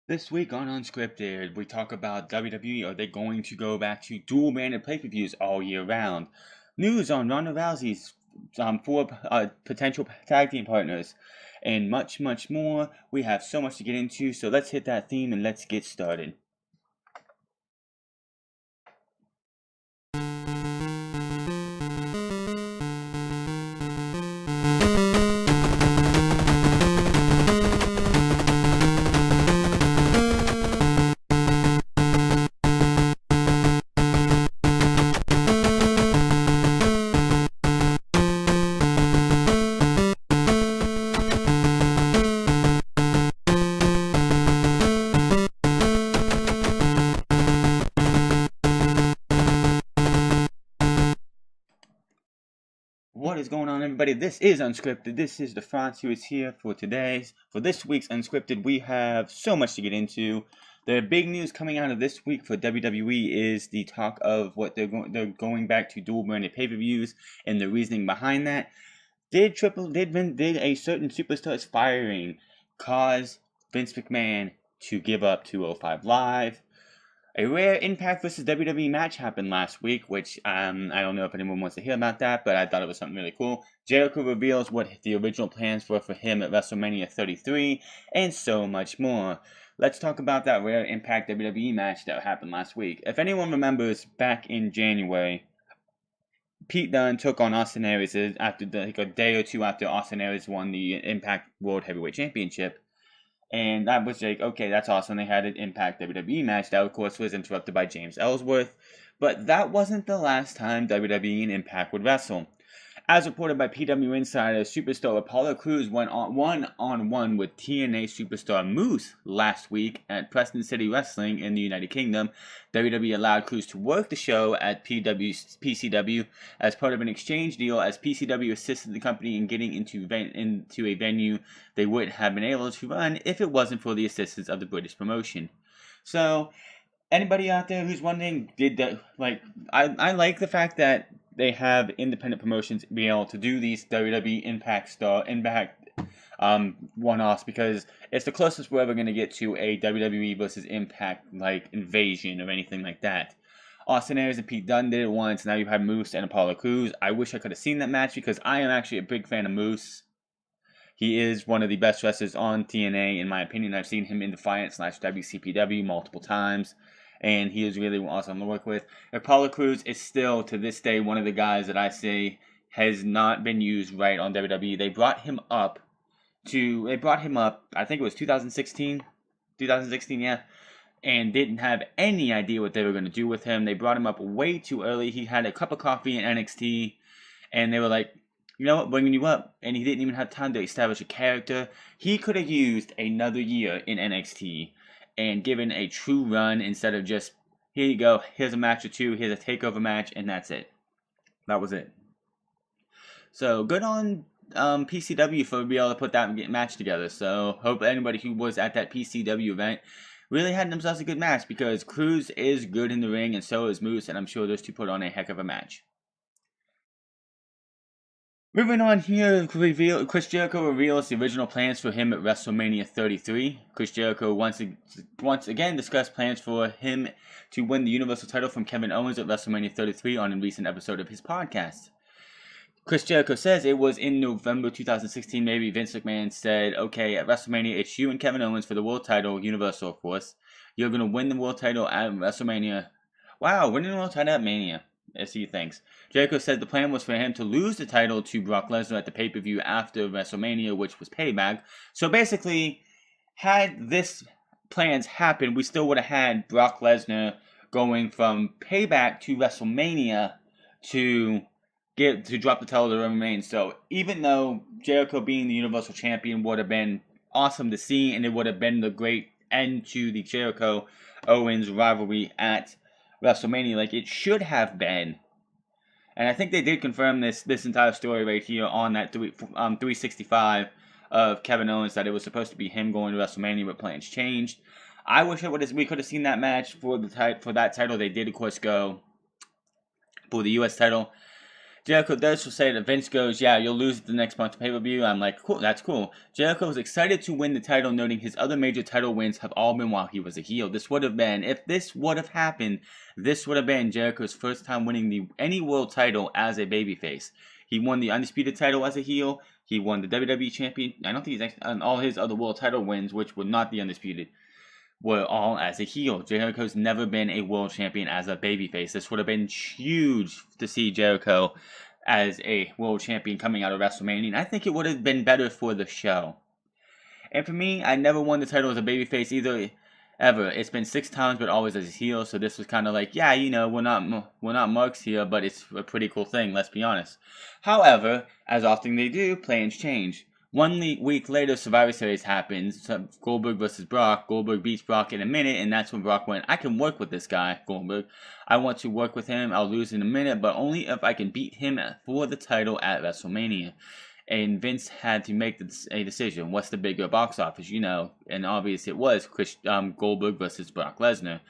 This week on Unscripted, we talk about WWE. Are they going to go back to dual-branded pay-per-views all year round? News on Ronda Rousey's four potential tag team partners, and much, much more. We have so much to get into, so let's hit that theme and let's get started. What is going on, everybody? This is Unscripted. This is the Franz who is here for this week's Unscripted. We have so much to get into. The big news coming out of this week for WWE is the talk of what they're going back to dual branded pay-per-views and the reasoning behind that. Did a certain superstar's firing cause Vince McMahon to give up 205 Live? A rare Impact versus WWE match happened last week, which I don't know if anyone wants to hear about that, but I thought it was something really cool. Jericho reveals what the original plans were for him at WrestleMania 33, and so much more. Let's talk about that rare Impact WWE match that happened last week. If anyone remembers, back in January, Pete Dunne took on Austin Aries after a day or two after Austin Aries won the Impact World Heavyweight Championship. And that was like, okay, that's awesome. They had an Impact WWE match. That, of course, was interrupted by James Ellsworth. But that wasn't the last time WWE and Impact would wrestle. As reported by PW Insider, superstar Apollo Crews went on one-on-one with TNA superstar Moose last week at Preston City Wrestling in the United Kingdom. WWE allowed Crews to work the show at PCW as part of an exchange deal, as PCW assisted the company in getting into a venue they wouldn't have been able to run if it wasn't for the assistance of the British promotion. So, anybody out there who's wondering, I like the fact that they have independent promotions be able to do these WWE Impact one-offs, because it's the closest we're ever going to get to a WWE versus Impact like invasion or anything like that. Austin Aries and Pete Dunne did it once. Now you have Moose and Apollo Crews. I wish I could have seen that match because I am actually a big fan of Moose. He is one of the best wrestlers on TNA, in my opinion. I've seen him in Defiant / WCPW multiple times, and he is really awesome to work with. Apollo Crews is still, to this day, one of the guys that I say has not been used right on WWE. They brought him up, I think it was 2016, yeah, and didn't have any idea what they were going to do with him. They brought him up way too early. He had a cup of coffee in NXT, and they were like, you know what, bringing you up, and he didn't even have time to establish a character. He could have used another year in NXT and given a true run instead of just, here you go, here's a match or two, here's a takeover match, and that's it. That was it. So, good on PCW for being able to put that match together. So, hope anybody who was at that PCW event really had themselves a good match, because Crews is good in the ring, and so is Moose, and I'm sure those two put on a heck of a match. Moving on here, Chris Jericho reveals the original plans for him at WrestleMania 33. Chris Jericho once again discussed plans for him to win the Universal title from Kevin Owens at WrestleMania 33 on a recent episode of his podcast. Chris Jericho says it was in November 2016, maybe Vince McMahon said, okay, at WrestleMania, it's you and Kevin Owens for the world title, Universal, of course. You're going to win the world title at WrestleMania. Wow, winning the world title at Mania. As he thinks. Jericho said the plan was for him to lose the title to Brock Lesnar at the pay-per-view after WrestleMania, which was Payback. So basically, had this plans happened, we still would have had Brock Lesnar going from Payback to WrestleMania to drop the title to Roman Reigns. So even though Jericho being the Universal Champion would have been awesome to see, and it would have been the great end to the Jericho-Owens rivalry at WrestleMania, like it should have been. And I think they did confirm this entire story right here on that 365 of Kevin Owens, that it was supposed to be him going to WrestleMania, but plans changed. I wish we could have seen that match for that title. They did, of course, go for the U.S. title. Jericho does say that Vince goes, yeah, you'll lose the next month's pay-per-view. I'm like, cool, that's cool. Jericho was excited to win the title, noting his other major title wins have all been while he was a heel. This would have been, if this would have happened, this would have been Jericho's first time winning any world title as a babyface. He won the Undisputed title as a heel. He won the WWE Champion. I don't think he's on all his other world title wins, which were not the Undisputed, were all as a heel. Jericho's never been a world champion as a babyface. This would have been huge to see Jericho as a world champion coming out of WrestleMania, and I think it would have been better for the show. And for me, I never won the title as a babyface either, ever. It's been 6 times, but always as a heel, so this was kind of like, yeah, you know, we're not marks here, but it's a pretty cool thing, let's be honest. However, as often they do, plans change. 1 week later, Survivor Series happens. Goldberg versus Brock. Goldberg beats Brock in a minute, and that's when Brock went, I can work with this guy, Goldberg. I want to work with him. I'll lose in a minute, but only if I can beat him for the title at WrestleMania. And Vince had to make a decision. What's the bigger box office, you know? And obviously it was Goldberg versus Brock Lesnar,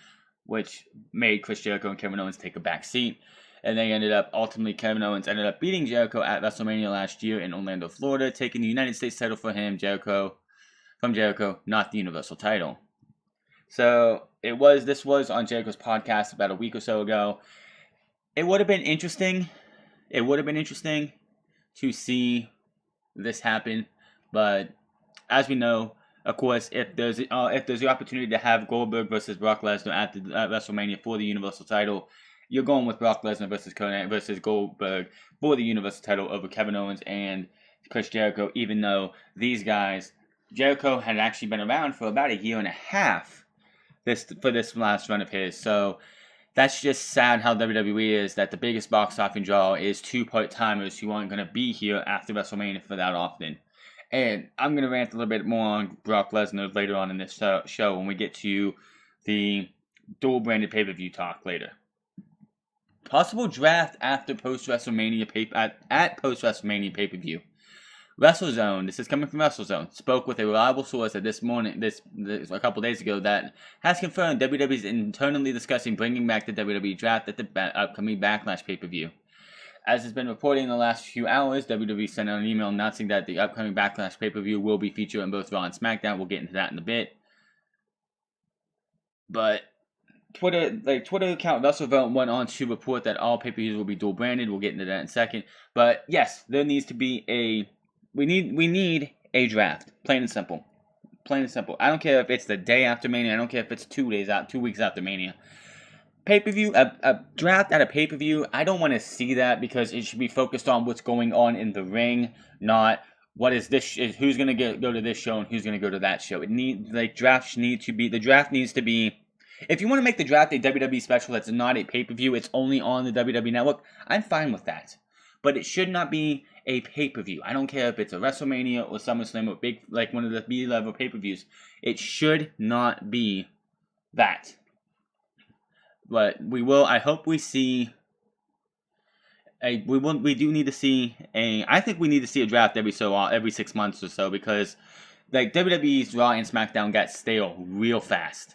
which made Chris Jericho and Kevin Owens take a back seat. And they ultimately Kevin Owens ended up beating Jericho at WrestleMania last year in Orlando, Florida, taking the United States title for him, Jericho, not the Universal title. So this was on Jericho's podcast about a week or so ago. It would have been interesting. It would have been interesting to see this happen, but as we know, of course, if there's the opportunity to have Goldberg versus Brock Lesnar at WrestleMania for the Universal title, you're going with Brock Lesnar versus Goldberg for the Universal title over Kevin Owens and Chris Jericho, even though these guys, Jericho had actually been around for about 1.5 years for this last run of his. So that's just sad how WWE is, that the biggest box office draw is 2 part-timers who aren't going to be here after WrestleMania for that often. And I'm going to rant a little bit more on Brock Lesnar later on in this show when we get to the dual-branded pay-per-view talk later. Possible draft after post-WrestleMania post-WrestleMania pay-per-view. WrestleZone, this is coming from WrestleZone, spoke with a reliable source this a couple days ago that has confirmed WWE is internally discussing bringing back the WWE draft at the upcoming Backlash pay-per-view. As has been reported in the last few hours, WWE sent out an email announcing that the upcoming Backlash pay-per-view will be featured on both Raw and Smackdown. We'll get into that in a bit. But Twitter account WrestleVote went on to report that all pay-per-views will be dual branded. We'll get into that in a second. But yes, there needs to be we need a draft. Plain and simple. Plain and simple. I don't care if it's the day after Mania. I don't care if it's 2 weeks after Mania. Pay-per-view, a draft at a pay-per-view, I don't want to see that because it should be focused on what's going on in the ring, not who's going to go to this show and who's going to go to that show. The draft needs to be, if you want to make the draft a WWE special that's not a pay-per-view, it's only on the WWE Network, I'm fine with that. But it should not be a pay-per-view. I don't care if it's a WrestleMania or SummerSlam or one of the B-level pay-per-views. It should not be that. But I hope we see I think we need to see a draft every 6 months or so, because like WWE's Raw and Smackdown got stale real fast.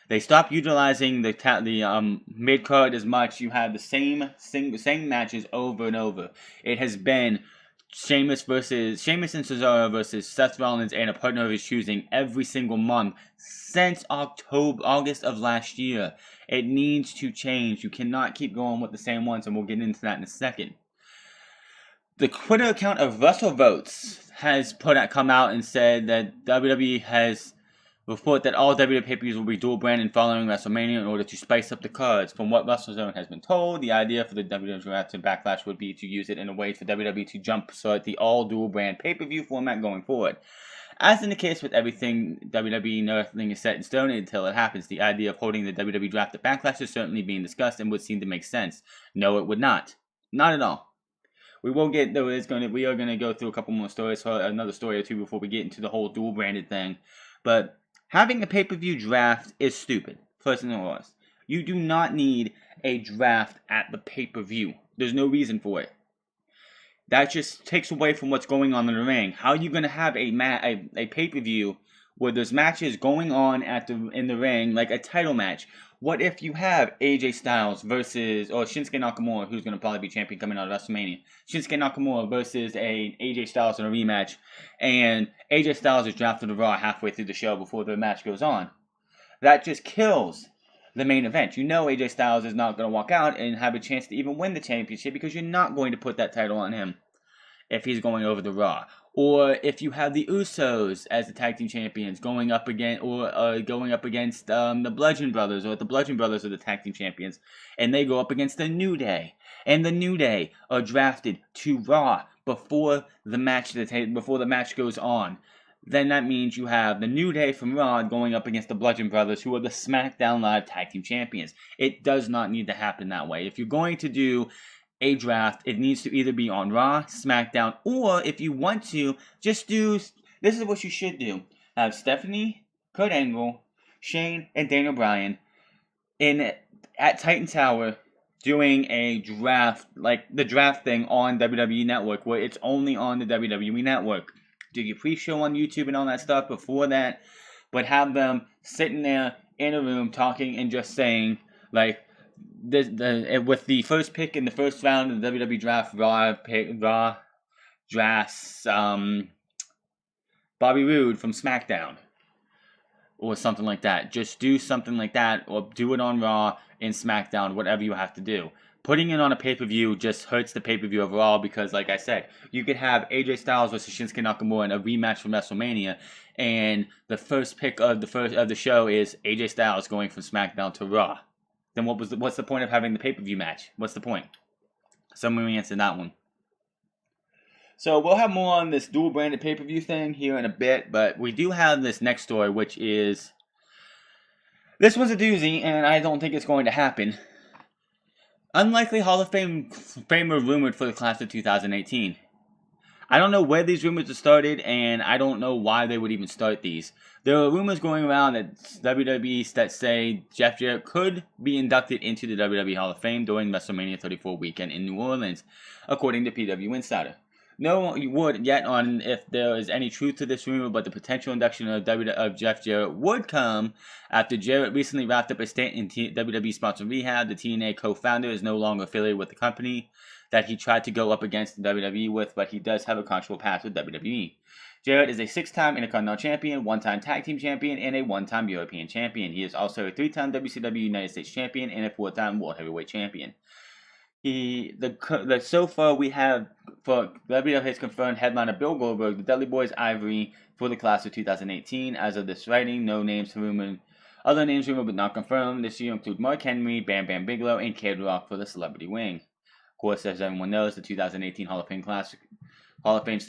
They stopped utilizing the mid card as much. You have the same matches over and over. It has been Sheamus and Cesaro versus Seth Rollins and a partner of his choosing every single month since August of last year. It needs to change. You cannot keep going with the same ones, and we'll get into that in a second. The Twitter account of WrestleVotes has come out and said that WWE has report that all WWE pay-per-views will be dual branded following WrestleMania in order to spice up the cards. From what WrestleZone has been told, the idea for the WWE draft and Backlash would be to use it in a way for WWE to jumpstart the all dual brand pay-per-view format going forward. As in the case with everything WWE, nothing is set in stone until it happens. The idea of holding the WWE draft at Backlash is certainly being discussed and would seem to make sense. No, it would not. Not at all. We are going to go through a couple more stories, another story or two before we get into the whole dual branded thing. But having a pay-per-view draft is stupid, first and foremost. You do not need a draft at the pay-per-view. There's no reason for it. That just takes away from what's going on in the ring. How are you going to have a pay-per-view where there's matches going on in the ring, like a title match, What if you have AJ Styles versus, or Shinsuke Nakamura, who's going to probably be champion coming out of WrestleMania. Shinsuke Nakamura versus a AJ Styles in a rematch, and AJ Styles is drafted to Raw halfway through the show before the match goes on. That just kills the main event. You know AJ Styles is not going to walk out and have a chance to even win the championship because you're not going to put that title on him if he's going over the Raw. Or if you have the Usos as the tag team champions going up against the Bludgeon Brothers, or if the Bludgeon Brothers are the tag team champions, and they go up against the New Day, and the New Day are drafted to Raw before the match goes on, then that means you have the New Day from Raw going up against the Bludgeon Brothers, who are the SmackDown Live tag team champions. It does not need to happen that way. If you're going to do a draft, it needs to either be on Raw, SmackDown, or if you want to, just do, this is what you should do. Have Stephanie, Kurt Angle, Shane, and Daniel Bryan at Titan Tower doing a draft, like the draft thing on WWE Network, where it's only on the WWE Network. Do your pre-show on YouTube and all that stuff before that, but have them sitting there in a room talking and just saying, like, with the first pick in the first round of the WWE Draft, Raw drafts Bobby Roode from SmackDown, or something like that. Just do something like that, or do it on Raw and SmackDown, whatever you have to do. Putting it on a pay-per-view just hurts the pay-per-view overall because, like I said, you could have AJ Styles versus Shinsuke Nakamura in a rematch from WrestleMania, and the first pick of the show is AJ Styles going from SmackDown to Raw. Then what's the point of having the pay-per-view match? What's the point? Someone answer that one. So we'll have more on this dual-branded pay-per-view thing here in a bit, but we do have this next story, which is, this one's a doozy, and I don't think it's going to happen. Unlikely Hall of Famer rumored for the class of 2018. I don't know where these rumors are started, and I don't know why they would even start these. There are rumors going around that WWE that say Jeff Jarrett could be inducted into the WWE Hall of Fame during WrestleMania 34 weekend in New Orleans, according to PW Insider. No word yet on if there is any truth to this rumor, but the potential induction of Jeff Jarrett would come after Jarrett recently wrapped up a stint in WWE-sponsored rehab. The TNA co-founder is no longer affiliated with the company that he tried to go up against the WWE with, but he does have a controversial past with WWE. Jarrett is a 6-time Intercontinental Champion, 1-time Tag Team Champion, and a 1-time European Champion. He is also a 3-time WCW United States Champion and a 4-time World Heavyweight Champion. So far we have, for WWE has confirmed headliner Bill Goldberg, the Dudley Boys Ivory for the class of 2018. As of this writing, no names rumored. Other names rumored but not confirmed this year include Mark Henry, Bam Bam Bigelow, and Kid Rock for the celebrity wing. Of course, as everyone knows, the 2018 Hall of Fame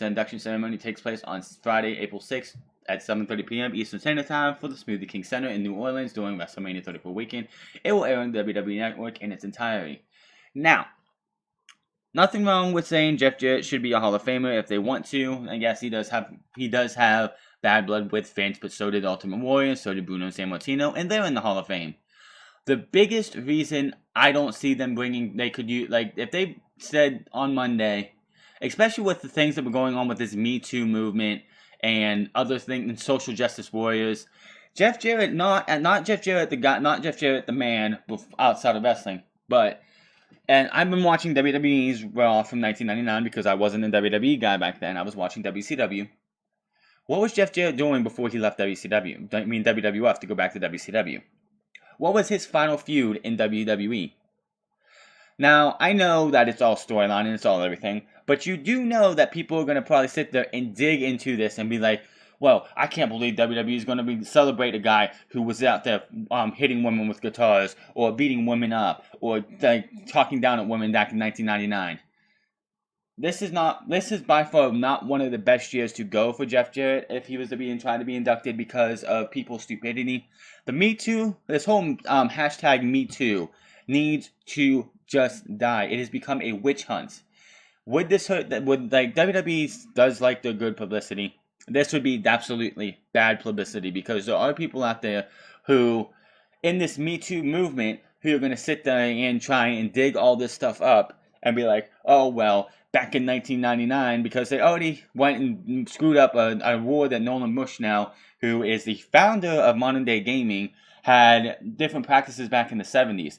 induction ceremony takes place on Friday, April 6th at 7:30 p.m. Eastern Standard Time for the Smoothie King Center in New Orleans during WrestleMania 34 weekend. It will air on the WWE Network in its entirety. Now, nothing wrong with saying Jeff Jarrett should be a Hall of Famer if they want to. I guess he does have bad blood with Vince, but so did Ultimate Warrior, so did Bruno Sammartino, and they're in the Hall of Fame. The biggest reason I don't see them if they said on Monday, especially with the things that were going on with this Me Too movement and other things, and social justice warriors, Jeff Jarrett, not Jeff Jarrett the guy, not Jeff Jarrett the man outside of wrestling, and I've been watching WWE's Raw from 1999 because I wasn't a WWE guy back then. I was watching WCW. What was Jeff Jarrett doing before he left WCW? I mean WWF to go back to WCW. What was his final feud in WWE? Now, I know that it's all storyline and it's all everything, but you do know that people are going to probably sit there and dig into this and be like, well, I can't believe WWE is going to celebrate a guy who was out there hitting women with guitars or beating women up or talking down at women back in 1999. This is by far not one of the best years to go for Jeff Jarrett if he was trying to be inducted because of people's stupidity. The Me Too, this whole hashtag Me Too needs to just die. It has become a witch hunt. Would this hurt? WWE does like their good publicity. This would be absolutely bad publicity because there are people out there who, in this Me Too movement, who are going to sit there and try and dig all this stuff up and be like, oh well, back in 1999 because they already went and screwed up an award that Nolan Bushnell, who is the founder of modern day gaming, had different practices back in the 70s.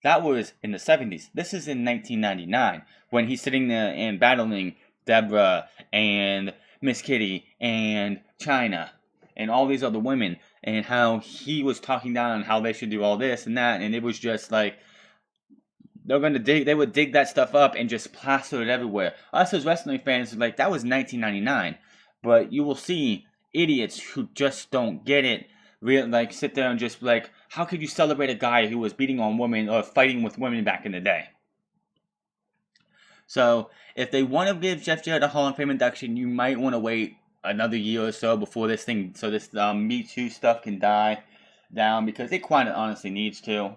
That was in the 70s. This is in 1999 when he's sitting there and battling Deborah and Miss Kitty and China and all these other women, and how he was talking down on how they should do all this and that, and it was just like they would dig that stuff up and just plaster it everywhere. Us as wrestling fans, like, that was 1999, but you will see idiots who just don't get it, like, sit there and just like, how could you celebrate a guy who was beating on women or fighting with women back in the day? So if they want to give Jeff Jarrett a Hall of Fame induction, you might want to wait another year or so before this Me Too stuff can die down, because it quite honestly needs to.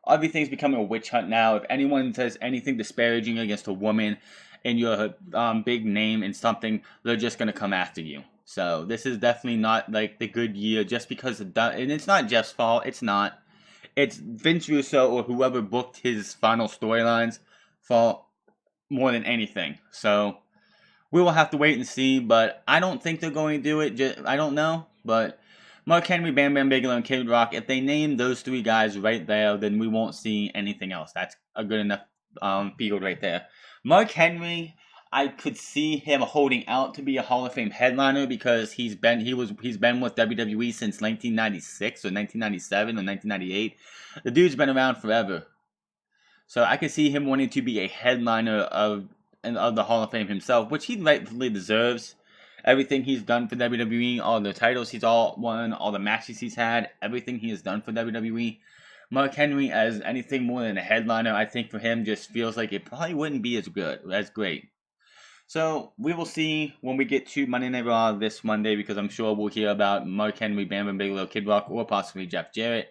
Everything's becoming a witch hunt now. If anyone says anything disparaging against a woman and you're a big name in something, they're just going to come after you. So this is definitely not like the good year just because and it's not Jeff's fault. It's not. It's Vince Russo or whoever booked his final storylines fault more than anything. So we will have to wait and see, but I don't think they're going to do it. I don't know, but Mark Henry, Bam Bam Bigelow, and Kid Rock, if they name those three guys right there, then we won't see anything else. That's a good enough field right there. Mark Henry, I could see him holding out to be a Hall of Fame headliner because he's been with WWE since 1996 or 1997 or 1998. The dude's been around forever. So I could see him wanting to be a headliner of the Hall of Fame himself, which he rightfully deserves. Everything he's done for WWE, all the titles he's all won, all the matches he's had, everything he has done for WWE. Mark Henry as anything more than a headliner, I think for him just feels like it probably wouldn't be as great. So we will see when we get to Monday Night Raw this Monday, because I'm sure we'll hear about Mark Henry, Bam Bam Bigelow, Kid Rock, or possibly Jeff Jarrett,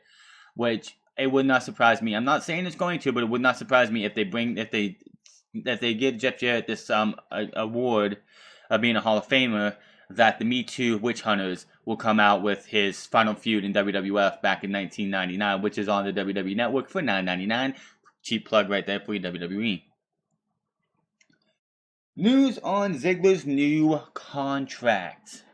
which it would not surprise me. I'm not saying it's going to, but it would not surprise me if they give Jeff Jarrett this award of being a Hall of Famer, that the Me Too Witch Hunters will come out with his final feud in WWF back in 1999, which is on the WWE Network for $9.99. Cheap plug right there for you, WWE. News on Ziggler's new contract.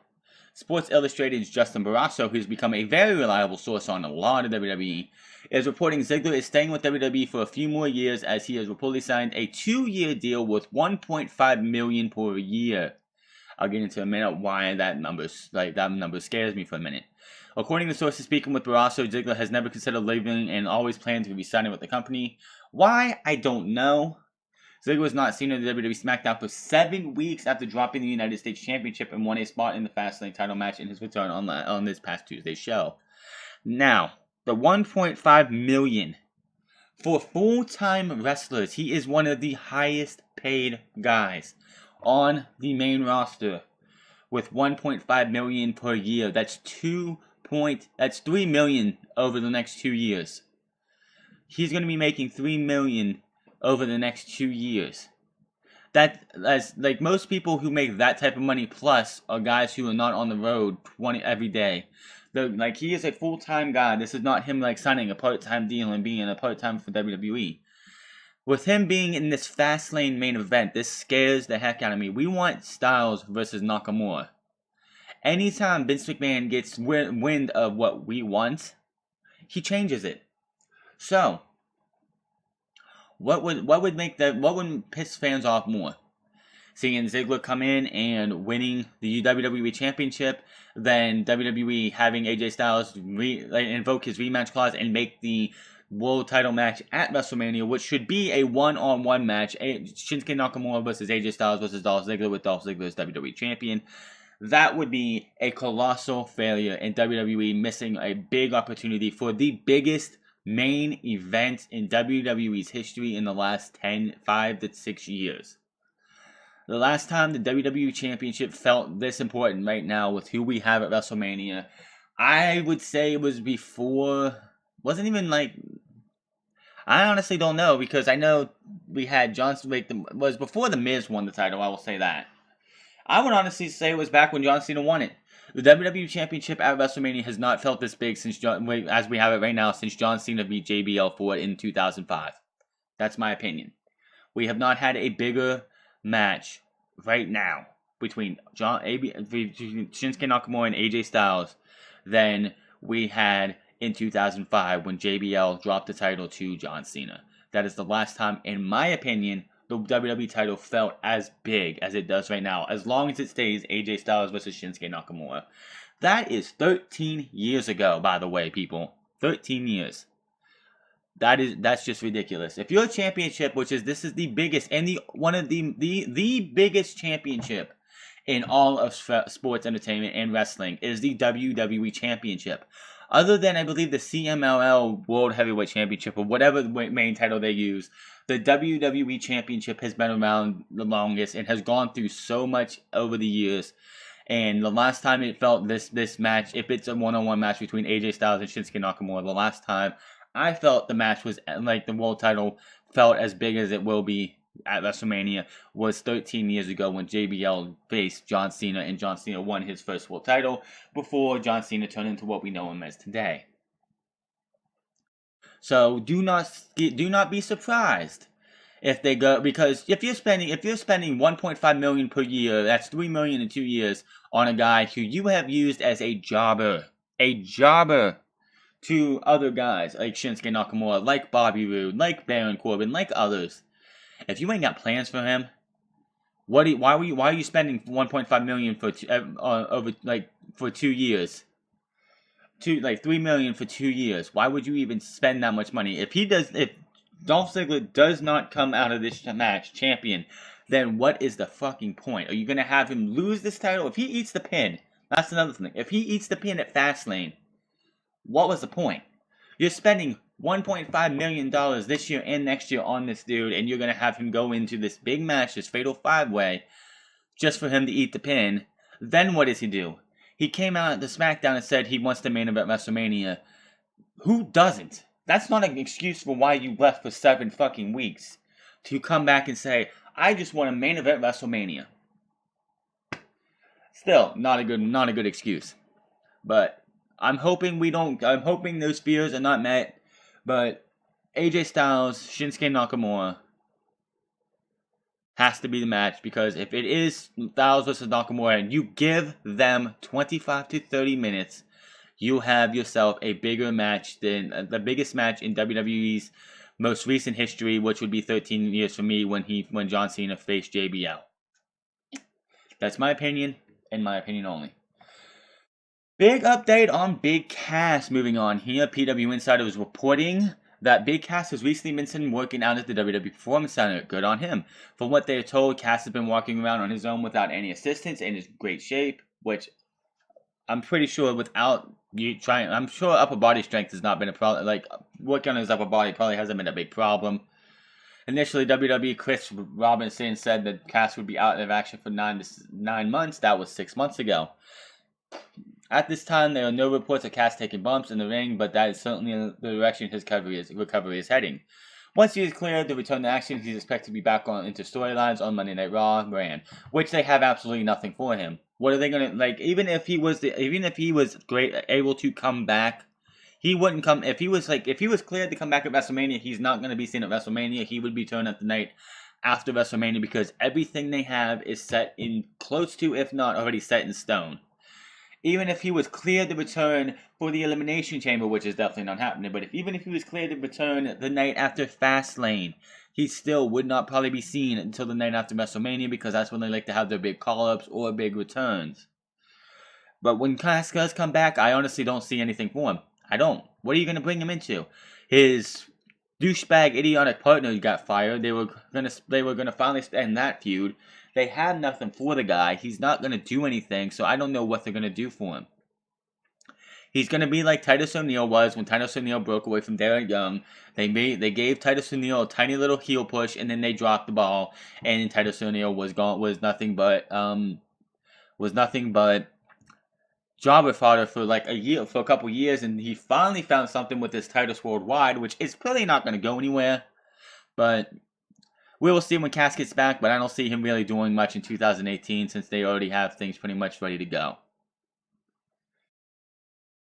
Sports Illustrated's Justin Barrasso, who's become a very reliable source on a lot of WWE, is reporting Ziggler is staying with WWE for a few more years, as he has reportedly signed a 2-year deal with $1.5 million per year. I'll get into a minute why that number scares me for a minute. According to sources speaking with Barrasso, Ziggler has never considered leaving and always planned to be signing with the company. Why? I don't know. Ziggler was not seen on the WWE Smackdown for 7 weeks after dropping the United States Championship and won a spot in the Fastlane title match in his return on this past Tuesday's show. Now, the $1.5 million for full-time wrestlers. He is one of the highest paid guys on the main roster with $1.5 million per year. That's $3 million over the next 2 years. He's going to be making $3 million over the next 2 years. That's like most people who make that type of money plus are guys who are not on the road every day. Like, he is a full-time guy. This is not him like signing a part-time deal and being a part-time for WWE. With him being in this Fastlane main event, this scares the heck out of me. We want Styles versus Nakamura. Anytime Vince McMahon gets wind of what we want, he changes it. So, what would piss fans off more? Seeing Ziggler come in and winning the WWE Championship, then WWE having AJ Styles invoke his rematch clause and make the world title match at WrestleMania, which should be a one-on-one match. Shinsuke Nakamura versus AJ Styles versus Dolph Ziggler, with Dolph Ziggler as WWE Champion. That would be a colossal failure, and WWE missing a big opportunity for the biggest main event in WWE's history in the last 5 to 6 years. The last time the WWE Championship felt this important right now with who we have at WrestleMania, I would say it was before. Wasn't even like. I honestly don't know, because I know we had John. Was before The Miz won the title. I will say that. I would honestly say it was back when John Cena won it. The WWE Championship at WrestleMania has not felt this big as we have it right now since John Cena beat JBL for it in 2005. That's my opinion. We have not had a bigger match right now between Shinsuke Nakamura and AJ Styles than we had in 2005 when JBL dropped the title to John Cena. That is the last time, in my opinion, the WWE title felt as big as it does right now, as long as it stays AJ Styles versus Shinsuke Nakamura. That is 13 years ago, by the way, people. 13 years. That's just ridiculous. If your championship, this is the biggest and the biggest championship in all of sports entertainment and wrestling, is the WWE Championship. Other than, I believe, the CMLL World Heavyweight Championship or whatever main title they use, the WWE Championship has been around the longest and has gone through so much over the years. And the last time it felt this match, if it's a one-on-one match between AJ Styles and Shinsuke Nakamura, the last time I felt the match was like the world title felt as big as it will be at WrestleMania was 13 years ago when JBL faced John Cena and John Cena won his first world title before John Cena turned into what we know him as today. So do not be surprised if they go, because if you're spending 1.5 million per year, that's 3 million in 2 years on a guy who you have used as a jobber to other guys like Shinsuke Nakamura, like Bobby Roode, like Baron Corbin, like others. If you ain't got plans for him, why are you spending 1.5 million for 2 years? 3 million for 2 years. Why would you even spend that much money? If Dolph Ziggler does not come out of this match champion, then what is the fucking point? Are you gonna have him lose this title? If he eats the pin, that's another thing. If he eats the pin at Fastlane, what was the point? You're spending $1.5 million this year and next year on this dude, and you're going to have him go into this big match, this Fatal 5-Way, just for him to eat the pin. Then what does he do? He came out at the Smackdown and said he wants to main event WrestleMania. Who doesn't? That's not an excuse for why you left for 7 fucking weeks. To come back and say, I just want to main event WrestleMania. Still, not a good excuse. But I'm hoping those fears are not met, but AJ Styles, Shinsuke Nakamura has to be the match, because if it is Styles versus Nakamura and you give them 25 to 30 minutes, you have yourself a bigger match than the biggest match in WWE's most recent history, which would be 13 years for me when John Cena faced JBL. That's my opinion, and my opinion only. Big update on Big Cass. Moving on here, PW Insider was reporting that Big Cass has recently been seen working out at the WWE Performance Center. Good on him. From what they're told, Cass has been walking around on his own without any assistance and is in great shape, which I'm pretty sure I'm sure upper body strength has not been a problem. Like, working on his upper body probably hasn't been a big problem. Initially, WWE Chris Robinson said that Cass would be out of action for 9 months. That was 6 months ago. At this time, there are no reports of Cass taking bumps in the ring, but that is certainly the direction his recovery is heading. Once he is cleared to return to action, he's expected to be back into storylines on Monday Night Raw brand, which they have absolutely nothing for him. What are they gonna like? Even if he was great, able to come back, he wouldn't come. If he was cleared to come back at WrestleMania, he's not gonna be seen at WrestleMania. He would be turned at the night after WrestleMania, because everything they have is set in close to, if not already set in stone. Even if he was cleared to return for the Elimination Chamber, which is definitely not happening, but even if he was cleared to return the night after Fastlane, he still would not probably be seen until the night after WrestleMania, because that's when they like to have their big call-ups or big returns. But when Cass does come back, I honestly don't see anything for him. I don't. What are you going to bring him into? His douchebag, idiotic partner got fired. They were gonna finally end that feud. They had nothing for the guy. He's not going to do anything, so I don't know what they're going to do for him. He's going to be like Titus O'Neil was when Titus O'Neil broke away from Darren Young. They gave Titus O'Neil a tiny little heel push, and then they dropped the ball, and Titus O'Neil was nothing but jobber fodder for a couple years, and he finally found something with this Titus Worldwide, which is probably not going to go anywhere, but we will see when Cass gets back, but I don't see him really doing much in 2018 since they already have things pretty much ready to go.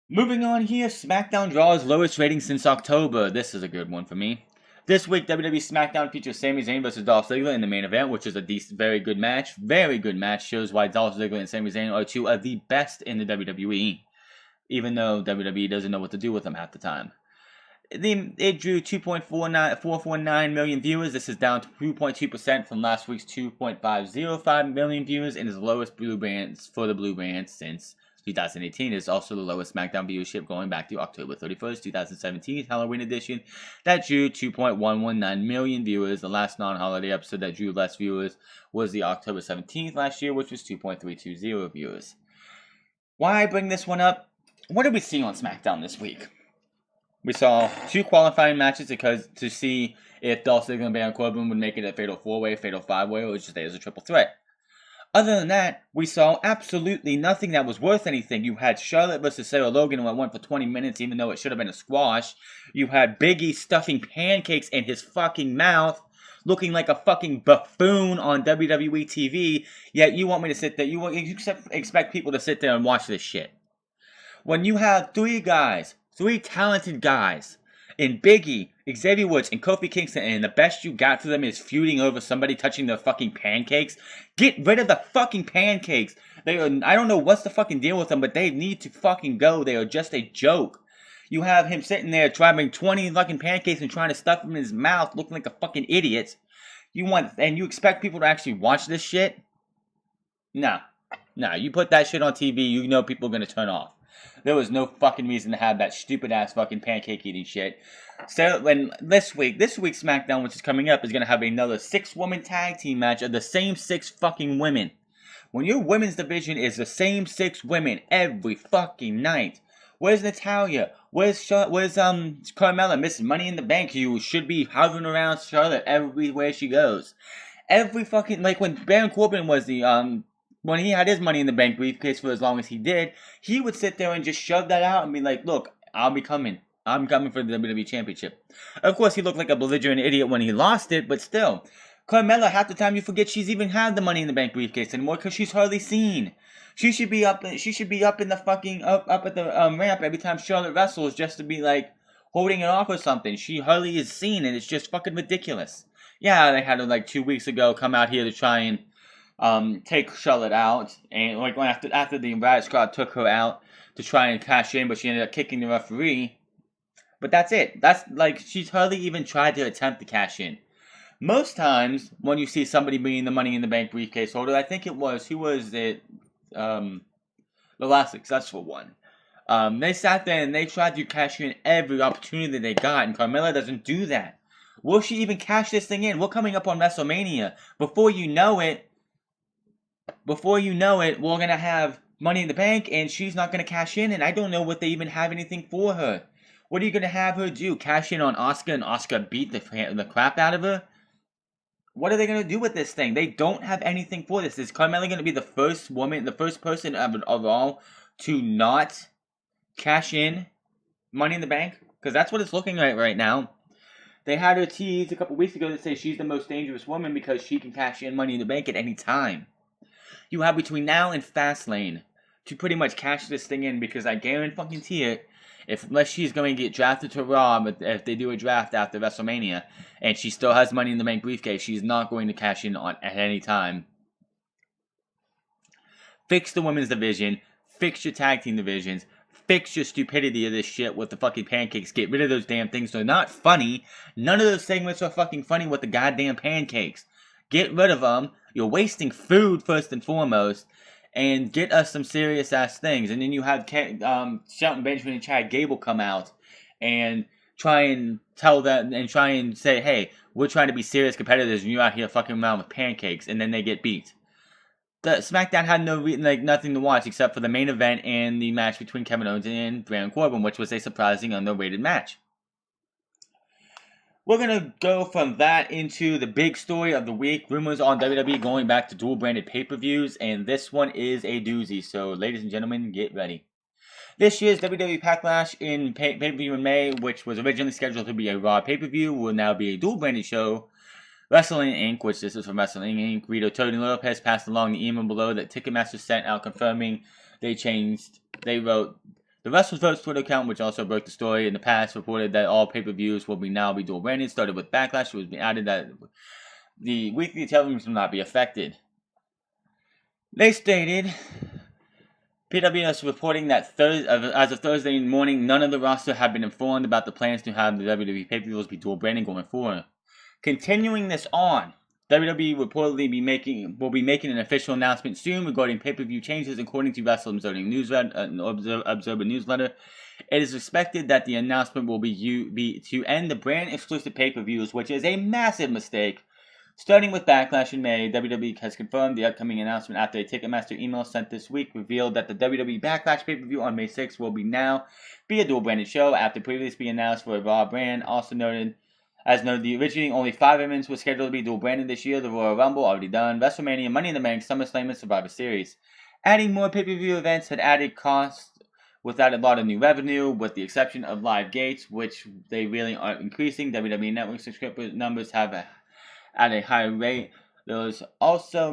Moving on here, Smackdown draws lowest ratings since October. This is a good one for me. This week, WWE Smackdown features Sami Zayn versus Dolph Ziggler in the main event, which is a very good match. Very good match. Shows why Dolph Ziggler and Sami Zayn are two of the best in the WWE, even though WWE doesn't know what to do with them half the time. It drew 2.449 million viewers. This is down 2.2% from last week's 2.505 million viewers, and is the lowest blue bands for the blue band since 2018. It's also the lowest SmackDown viewership going back to October 31st, 2017, Halloween edition. That drew 2.119 million viewers. The last non-holiday episode that drew less viewers was the October 17th last year, which was 2.320 viewers. Why I bring this one up? What did we see on SmackDown this week? We saw 2 qualifying matches to see if Dolph Ziggler and Baron Corbin would make it a fatal 4-way, fatal 5-way, or just stay as a triple threat. Other than that, we saw absolutely nothing that was worth anything. You had Charlotte versus Sarah Logan, who went for 20 minutes, even though it should have been a squash. You had Big E stuffing pancakes in his fucking mouth, looking like a fucking buffoon on WWE TV, yet you want me to sit there, you expect people to sit there and watch this shit. When you have 3 talented guys, in Big E, Xavier Woods, and Kofi Kingston, and the best you got for them is feuding over somebody touching their fucking pancakes, get rid of the fucking pancakes. I don't know what's the fucking deal with them, but they need to fucking go. They are just a joke. You have him sitting there trying 20 fucking pancakes and trying to stuff them in his mouth, looking like a fucking idiot. And you expect people to actually watch this shit? No, you put that shit on TV, you know people are gonna turn off. There was no fucking reason to have that stupid ass fucking pancake eating shit. So when this week's SmackDown, which is coming up, is gonna have another 6-woman tag team match of the same 6 fucking women. When your women's division is the same 6 women every fucking night, where's Natalya? Where's Carmella, Miss Money in the Bank, who should be hovering around Charlotte everywhere she goes? Every fucking, like when Baron Corbin was when he had his Money in the Bank briefcase for as long as he did, he would sit there and just shove that out and be like, look, I'll be coming. I'm coming for the WWE Championship. Of course, he looked like a belligerent idiot when he lost it, but still. Carmella, half the time you forget she's even had the Money in the Bank briefcase anymore because she's hardly seen. She should be up in the fucking, up at the ramp every time Charlotte wrestles just to be like, holding it off or something. She hardly is seen, and it's just fucking ridiculous. Yeah, they had her like 2 weeks ago come out here to try and take Charlotte out, and like after the Riot Squad took her out to try and cash in, but she ended up kicking the referee. But that's it. That's like she's hardly even tried to attempt to cash in. Most times when you see somebody being the Money in the Bank briefcase holder, I think it was the last successful one. They sat there and they tried to cash in every opportunity they got, and Carmella doesn't do that. Will she even cash this thing in? We're coming up on WrestleMania. Before you know it, we're going to have Money in the Bank, and she's not going to cash in, and I don't know what they even have anything for her. What are you going to have her do? Cash in on Asuka, and Asuka beat the crap out of her? What are they going to do with this thing? They don't have anything for this. Is Carmella going to be the first person of all to not cash in Money in the Bank? Because that's what it's looking like right now. They had her teased a couple weeks ago to say she's the most dangerous woman because she can cash in Money in the Bank at any time. You have between now and Fastlane to pretty much cash this thing in, because I guarantee it, unless she's going to get drafted to Raw, but if they do a draft after WrestleMania, and she still has Money in the Bank briefcase, she's not going to cash in at any time. Fix the women's division, fix your tag team divisions, fix your stupidity of this shit with the fucking pancakes. Get rid of those damn things. They're not funny. None of those segments are fucking funny with the goddamn pancakes. Get rid of them. You're wasting food first and foremost. And get us some serious ass things. And then you have Shelton Benjamin and Chad Gable come out and try and tell them and try and say, hey, we're trying to be serious competitors and you're out here fucking around with pancakes, and then they get beat. The SmackDown had nothing to watch except for the main event and the match between Kevin Owens and Baron Corbin, which was a surprising underrated match. We're going to go from that into the big story of the week. Rumors on WWE going back to dual-branded pay-per-views, and this one is a doozy. So, ladies and gentlemen, get ready. This year's WWE Backlash in pay-per-view in May, which was originally scheduled to be a Raw pay-per-view, will now be a dual-branded show. Wrestling Inc., which this is from Wrestling Inc., Rito Tony Lopez passed along the email below that Ticketmaster sent out confirming they wrote, The Wrestlers Votes Twitter account, which also broke the story in the past, reported that all pay-per-views will now be dual branded. Started with Backlash, it was added that the weekly televisions will not be affected. They stated, PWS reporting that as of Thursday morning, none of the roster have been informed about the plans to have the WWE pay-per-views be dual branded going forward. Continuing this on, WWE reportedly will be making an official announcement soon regarding pay-per-view changes, according to Wrestle Observer Newsletter. It is expected that the announcement will be to end the brand-exclusive pay-per-views, which is a massive mistake. Starting with Backlash in May, WWE has confirmed the upcoming announcement after a Ticketmaster email sent this week revealed that the WWE Backlash pay-per-view on May 6th will be a dual-branded show after previously being announced for a Raw brand. As noted, originally only 5 events were scheduled to be dual-branded this year. The Royal Rumble, already done, WrestleMania, Money in the Bank, SummerSlam, and Survivor Series. Adding more pay-per-view events had added costs without a lot of new revenue, with the exception of live gates, which they really aren't increasing. WWE Network subscriber numbers have at a higher rate. There's also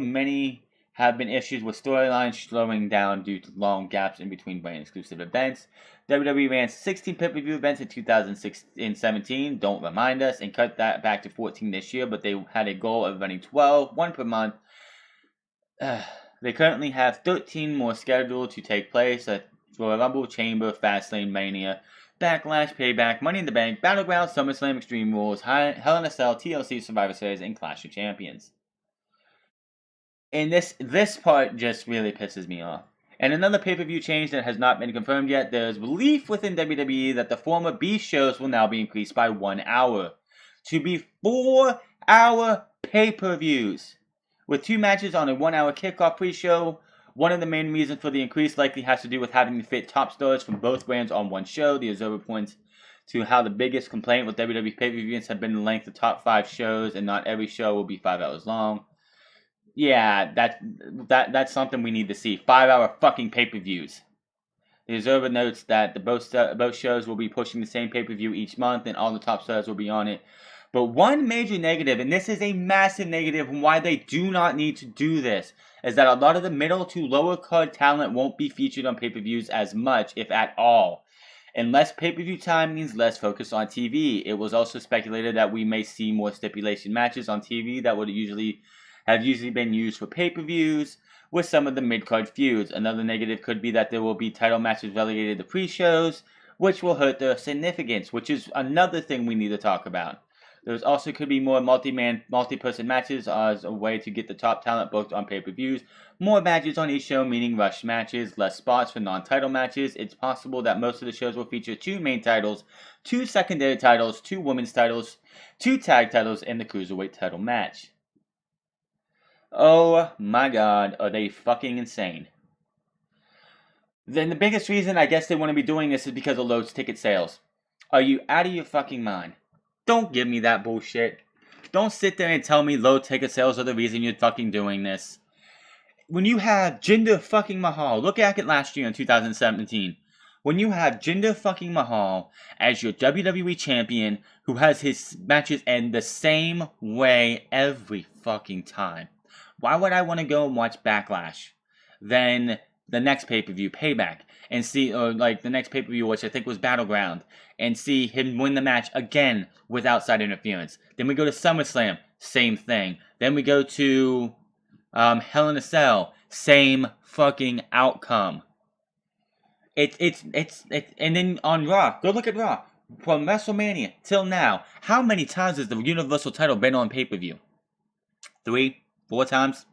have been issues with storylines slowing down due to long gaps in between brand-exclusive events. WWE ran 16 pay-per-view events in 2017, don't remind us, and cut that back to 14 this year, but they had a goal of running 12, one per month. They currently have 13 more scheduled to take place at Royal Rumble, Chamber, Fastlane, Mania, Backlash, Payback, Money in the Bank, Battleground, SummerSlam, Extreme Rules, Hell in a Cell, TLC, Survivor Series, and Clash of Champions. And this part just really pisses me off. And another pay-per-view change that has not been confirmed yet, there is belief within WWE that the former B shows will now be increased by 1 hour to be 4-hour pay-per-views. With 2 matches on a 1-hour kickoff pre-show, one of the main reasons for the increase likely has to do with having to fit top stars from both brands on one show. The Observer points to how the biggest complaint with WWE pay-per-views have been the length of top 5 shows, and not every show will be 5 hours long. Yeah, that's something we need to see. 5-hour fucking pay-per-views. The Observer notes that both shows will be pushing the same pay-per-view each month, and all the top stars will be on it. But one major negative, and this is a massive negative, and why they do not need to do this, is that a lot of the middle to lower card talent won't be featured on pay-per-views as much, if at all. And less pay-per-view time means less focus on TV. It was also speculated that we may see more stipulation matches on TV that would have usually been used for pay-per-views, with some of the mid-card feuds. Another negative could be that there will be title matches relegated to pre-shows, which will hurt their significance, which is another thing we need to talk about. There also could be more multi-person matches as a way to get the top talent booked on pay-per-views. More matches on each show, meaning rushed matches, less spots for non-title matches. It's possible that most of the shows will feature 2 main titles, 2 secondary titles, 2 women's titles, 2 tag titles, and the Cruiserweight title match. Oh my god, are they fucking insane. Then the biggest reason I guess they want to be doing this is because of low ticket sales. Are you out of your fucking mind? Don't give me that bullshit. Don't sit there and tell me low ticket sales are the reason you're fucking doing this. When you have Jinder fucking Mahal, look at it last year in 2017. When you have Jinder fucking Mahal as your WWE champion who has his matches end the same way every fucking time. Why would I want to go and watch Backlash than the next pay-per-view, Payback, and see, or like the next pay-per-view, which I think was Battleground, and see him win the match again with outside interference? Then we go to SummerSlam, same thing. Then we go to Hell in a Cell, same fucking outcome. And then on Raw, go look at Raw. From WrestleMania till now, how many times has the Universal title been on pay-per-view? 3, 4 times?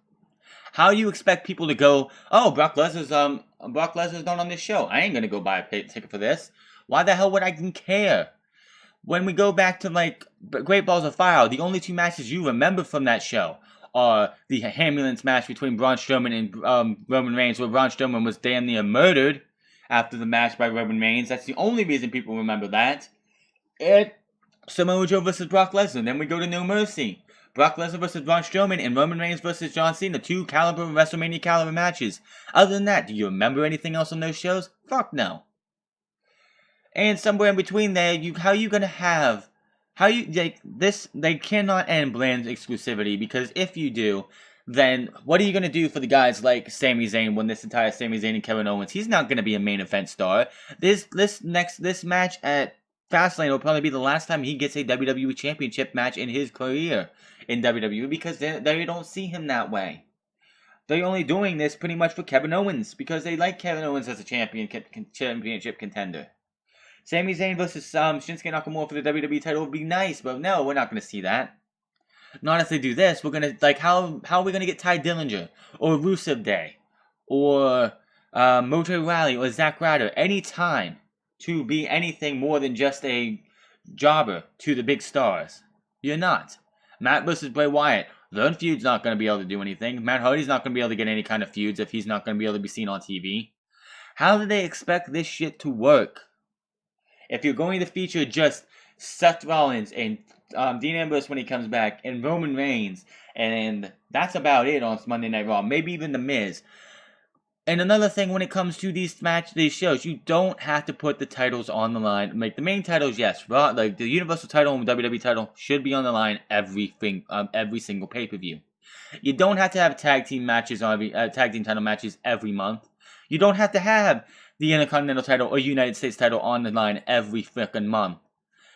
How do you expect people to go, oh, Brock Lesnar's not on this show. I ain't gonna go buy a ticket for this. Why the hell would I even care? When we go back to like Great Balls of Fire, the only 2 matches you remember from that show are the ambulance match between Braun Strowman and Roman Reigns, where Braun Strowman was damn near murdered after the match by Roman Reigns. That's the only reason people remember that. And Samoa Joe versus Brock Lesnar. Then we go to No Mercy. Brock Lesnar versus Braun Strowman and Roman Reigns versus John Cena. 2 WrestleMania caliber matches. Other than that, do you remember anything else on those shows? Fuck no. And somewhere in between there, they cannot end brand exclusivity, because if you do, then what are you going to do for the guys like Sami Zayn when this entire Sami Zayn and Kevin Owens? He's not going to be a main event star. This match at Fastlane will probably be the last time he gets a WWE Championship match in his career in WWE because they don't see him that way. They're only doing this pretty much for Kevin Owens because they like Kevin Owens as a championship contender. Sami Zayn versus Shinsuke Nakamura for the WWE title would be nice, but no, we're not going to see that. Not if they do this. We're gonna how are we gonna get Ty Dillinger or Rusev Day or Mojo Rawley or Zack Ryder any time to be anything more than just a jobber to the big stars? You're not. Matt versus Bray Wyatt. Their feud's not gonna be able to do anything. Matt Hardy's not gonna be able to get any kind of feuds if he's not gonna be able to be seen on TV. How do they expect this shit to work? If you're going to feature just Seth Rollins and Dean Ambrose when he comes back, and Roman Reigns, and that's about it on Monday Night Raw. Maybe even The Miz. And another thing when it comes to these shows, you don't have to put the titles on the line. Like the main titles, yes, Raw, like the Universal title and WWE title should be on the line every single pay-per-view. You don't have to have tag team matches on tag team title matches every month. You don't have to have the Intercontinental title or United States title on the line every freaking month.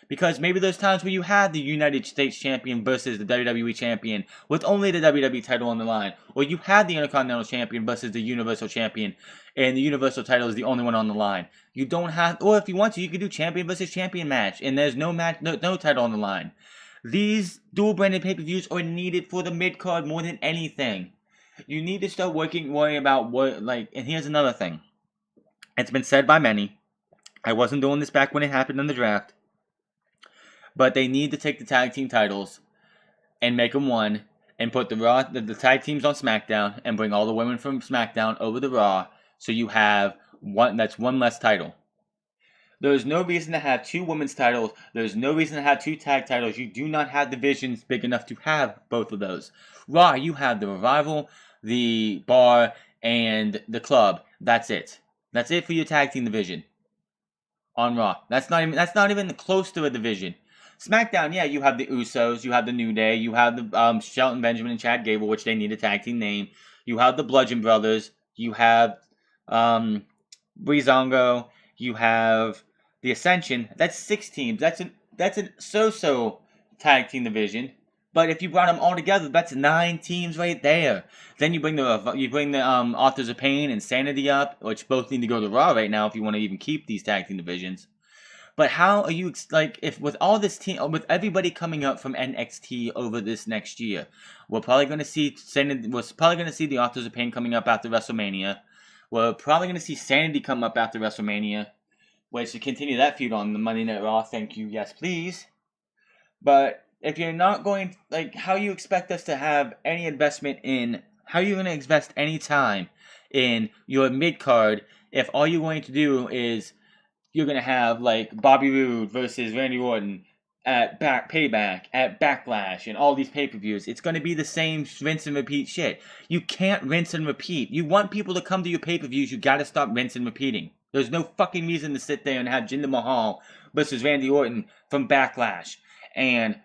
Because maybe there's times where you have the United States Champion versus the WWE Champion with only the WWE title on the line. Or you have the Intercontinental Champion versus the Universal Champion and the Universal title is the only one on the line. You don't have, or if you want to, you could do Champion versus Champion match and there's no title on the line. These dual branded pay-per-views are needed for the mid-card more than anything. You need to start worrying about and here's another thing. It's been said by many. I wasn't doing this back when it happened in the draft. But they need to take the tag team titles and make them one and put the tag teams on SmackDown and bring all the women from SmackDown over to Raw so you have one less title. There's no reason to have two women's titles. There's no reason to have two tag titles. You do not have divisions big enough to have both of those. Raw, you have the Revival, the Bar, and the Club. That's it. That's it for your tag team division on Raw. That's not even close to a division. SmackDown, yeah, you have the Usos, you have the New Day, you have the Shelton Benjamin and Chad Gable, which they need a tag team name. You have the Bludgeon Brothers, you have Breezango, you have the Ascension. That's 6 teams. That's a so-so tag team division. But if you brought them all together, that's 9 teams right there. Then you bring the Authors of Pain and Sanity up, which both need to go to Raw right now if you want to even keep these tag team divisions. But how are you, if with all this team, with everybody coming up from NXT over this next year, we're probably going to see the Authors of Pain coming up after WrestleMania. We're probably going to see Sanity come up after WrestleMania, which to continue that feud on the Monday Night Raw, thank you, yes please. But if you're not going, how you expect us to have any investment in, how are you going to invest any time in your mid-card if all you're going to do is you're going to have, Bobby Roode versus Randy Orton at Payback, at Backlash, and all these pay-per-views. It's going to be the same rinse and repeat shit. You can't rinse and repeat. You want people to come to your pay-per-views, you got to stop rinse and repeating. There's no fucking reason to sit there and have Jinder Mahal versus Randy Orton from Backlash and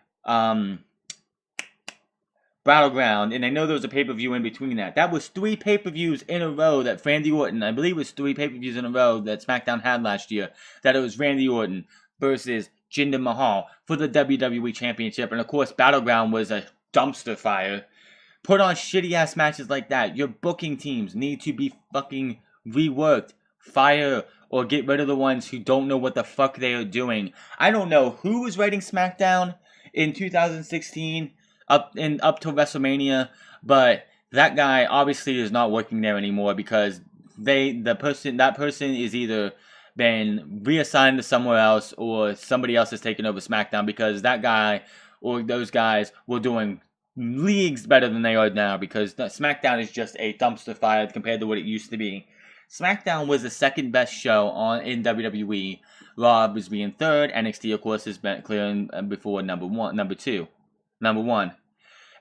Battleground, and I know there was a pay-per-view in between that. That was 3 pay-per-views in a row that Randy Orton, I believe it was 3 pay-per-views in a row that SmackDown had last year, that it was Randy Orton versus Jinder Mahal for the WWE Championship, and of course Battleground was a dumpster fire. Put on shitty-ass matches like that. Your booking teams need to be fucking reworked, fire, or get rid of the ones who don't know what the fuck they are doing. I don't know who was writing SmackDown in 2016, up to WrestleMania, but that guy obviously is not working there anymore because that person is either been reassigned to somewhere else or somebody else has taken over SmackDown because that guy or those guys were doing leagues better than they are now because SmackDown is just a dumpster fire compared to what it used to be. SmackDown was the second best show in WWE. Raw was being third. NXT, of course, has been clearing before number one.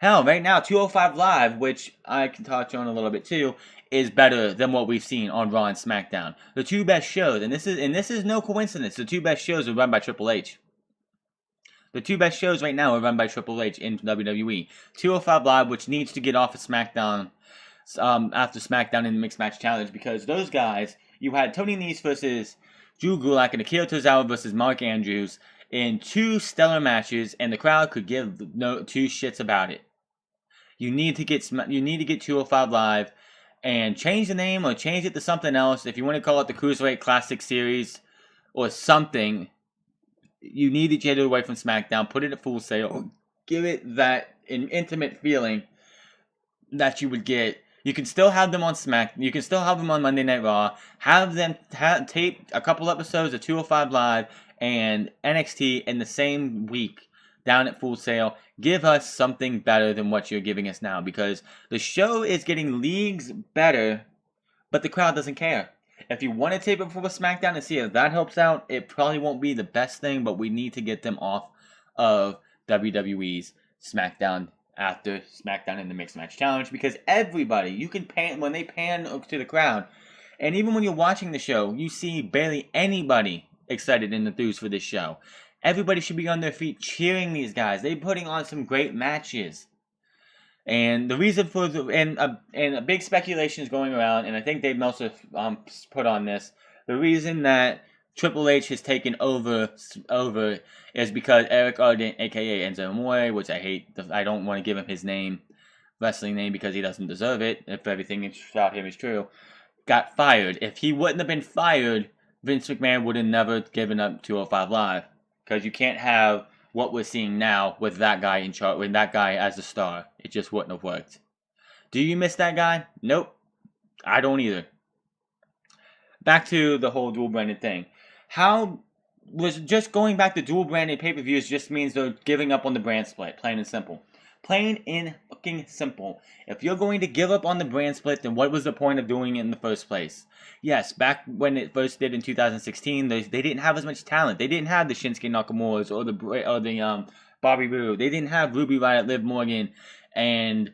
Hell, right now, 205 Live, which I can touch on a little bit too, is better than what we've seen on Raw and SmackDown. The 2 best shows, and this is no coincidence, the 2 best shows are run by Triple H. The two best shows right now are run by Triple H in WWE. 205 Live, which needs to get off of SmackDown after SmackDown in the Mixed Match Challenge, because those guys, you had Tony Nese versus Drew Gulak and Akira Tozawa versus Mark Andrews in 2 stellar matches, and the crowd could give no 2 shits about it. You need to get 205 Live and change the name or change it to something else. If you want to call it the Cruiserweight Classic Series or something, you need to get it away from SmackDown. Put it at Full Sail. Give it that intimate feeling that you would get. You can still have them on You can still have them on Monday Night Raw. Have them tape a couple episodes of 205 Live and NXT in the same week down at Full Sail. Give us something better than what you're giving us now, because the show is getting leagues better, but the crowd doesn't care. If you want to tape it for SmackDown and see if that helps out, it probably won't be the best thing, but we need to get them off of WWE's SmackDown after SmackDown in the Mixed Match Challenge, because everybody, you can pan, when they pan to the crowd, and even when you're watching the show, you see barely anybody excited and enthused for this show. Everybody should be on their feet cheering these guys. They're putting on some great matches. And the reason for a big speculation is going around, and I think Dave Meltzer put on this. The reason that Triple H has taken over is because Eric Ardent, aka Enzo Amore, which I hate. I don't want to give him his wrestling name, because he doesn't deserve it. If everything about him is true, got fired. If he wouldn't have been fired, Vince McMahon would have never given up 205 Live, because you can't have what we're seeing now with that guy in charge, with that guy as the star. It just wouldn't have worked. Do you miss that guy? Nope. I don't either. Back to the whole dual branded thing. How was just going back to dual branded pay-per-views just means they're giving up on the brand split, plain and simple. Plain and fucking simple. If you're going to give up on the brand split, then what was the point of doing it in the first place? Yes, back when it first did in 2016, they didn't have as much talent. They didn't have the Shinsuke Nakamura's or the Bobby Roode. They didn't have Ruby Riott, Liv Morgan, and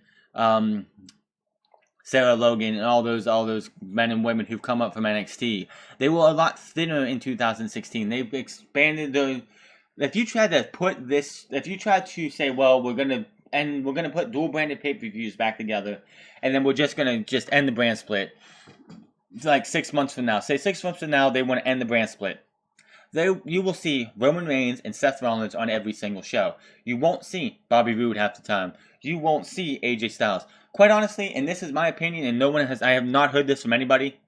Sarah Logan, and all those men and women who've come up from NXT. They were a lot thinner in 2016. They've expanded the. If you try to say, well, we're gonna put dual branded pay-per-views back together, and then we're just gonna end the brand split. It's like 6 months from now. Say 6 months from now, they want to end the brand split. You will see Roman Reigns and Seth Rollins on every single show. You won't see Bobby Roode half the time. You won't see AJ Styles. Quite honestly, and this is my opinion, and I have not heard this from anybody,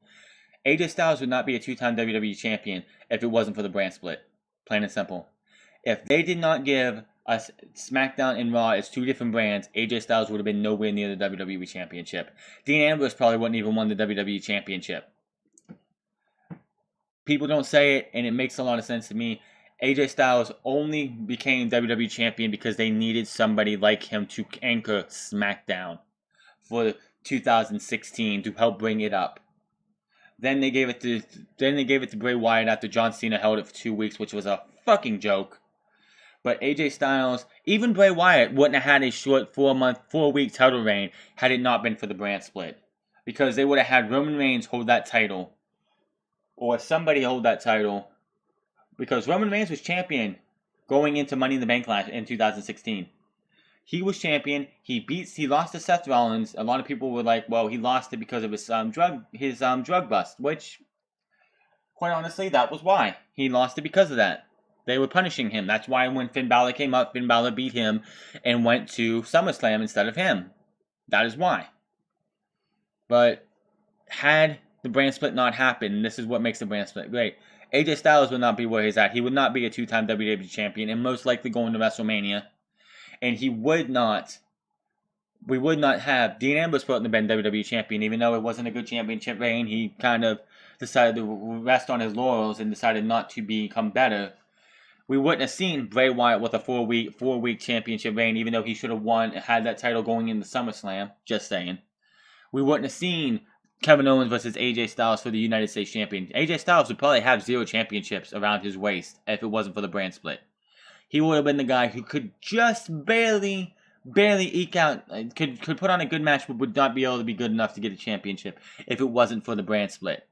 AJ Styles would not be a 2-time WWE champion if it wasn't for the brand split. Plain and simple. If they did not give us SmackDown and Raw as 2 different brands, AJ Styles would have been nowhere near the WWE Championship. Dean Ambrose probably wouldn't even won the WWE Championship. People don't say it, and it makes a lot of sense to me. AJ Styles only became WWE Champion because they needed somebody like him to anchor SmackDown for 2016 to help bring it up. Then they gave it to Bray Wyatt after John Cena held it for 2 weeks, which was a fucking joke. But AJ Styles, even Bray Wyatt wouldn't have had a short 4-week title reign had it not been for the brand split. Because they would have had Roman Reigns hold that title. Or somebody hold that title. Because Roman Reigns was champion going into Money in the Bank in 2016. He was champion. He lost to Seth Rollins. A lot of people were like, well, he lost it because of his drug bust. Which, quite honestly, that was why. He lost it because of that. They were punishing him. That's why when Finn Balor came up, Finn Balor beat him and went to SummerSlam instead of him. That is why. But had the brand split not happened, and this is what makes the brand split great, AJ Styles would not be where he's at. He would not be a 2-time WWE champion and most likely going to WrestleMania. And we would not have Dean Ambrose put in the WWE champion, even though it wasn't a good championship reign. He kind of decided to rest on his laurels and decided not to become better. We wouldn't have seen Bray Wyatt with a 4-week championship reign, even though he should have had that title going into SummerSlam. Just saying. We wouldn't have seen Kevin Owens versus AJ Styles for the United States champion. AJ Styles would probably have 0 championships around his waist if it wasn't for the brand split. He would have been the guy who could just barely eke out, could put on a good match, but would not be able to be good enough to get a championship if it wasn't for the brand split.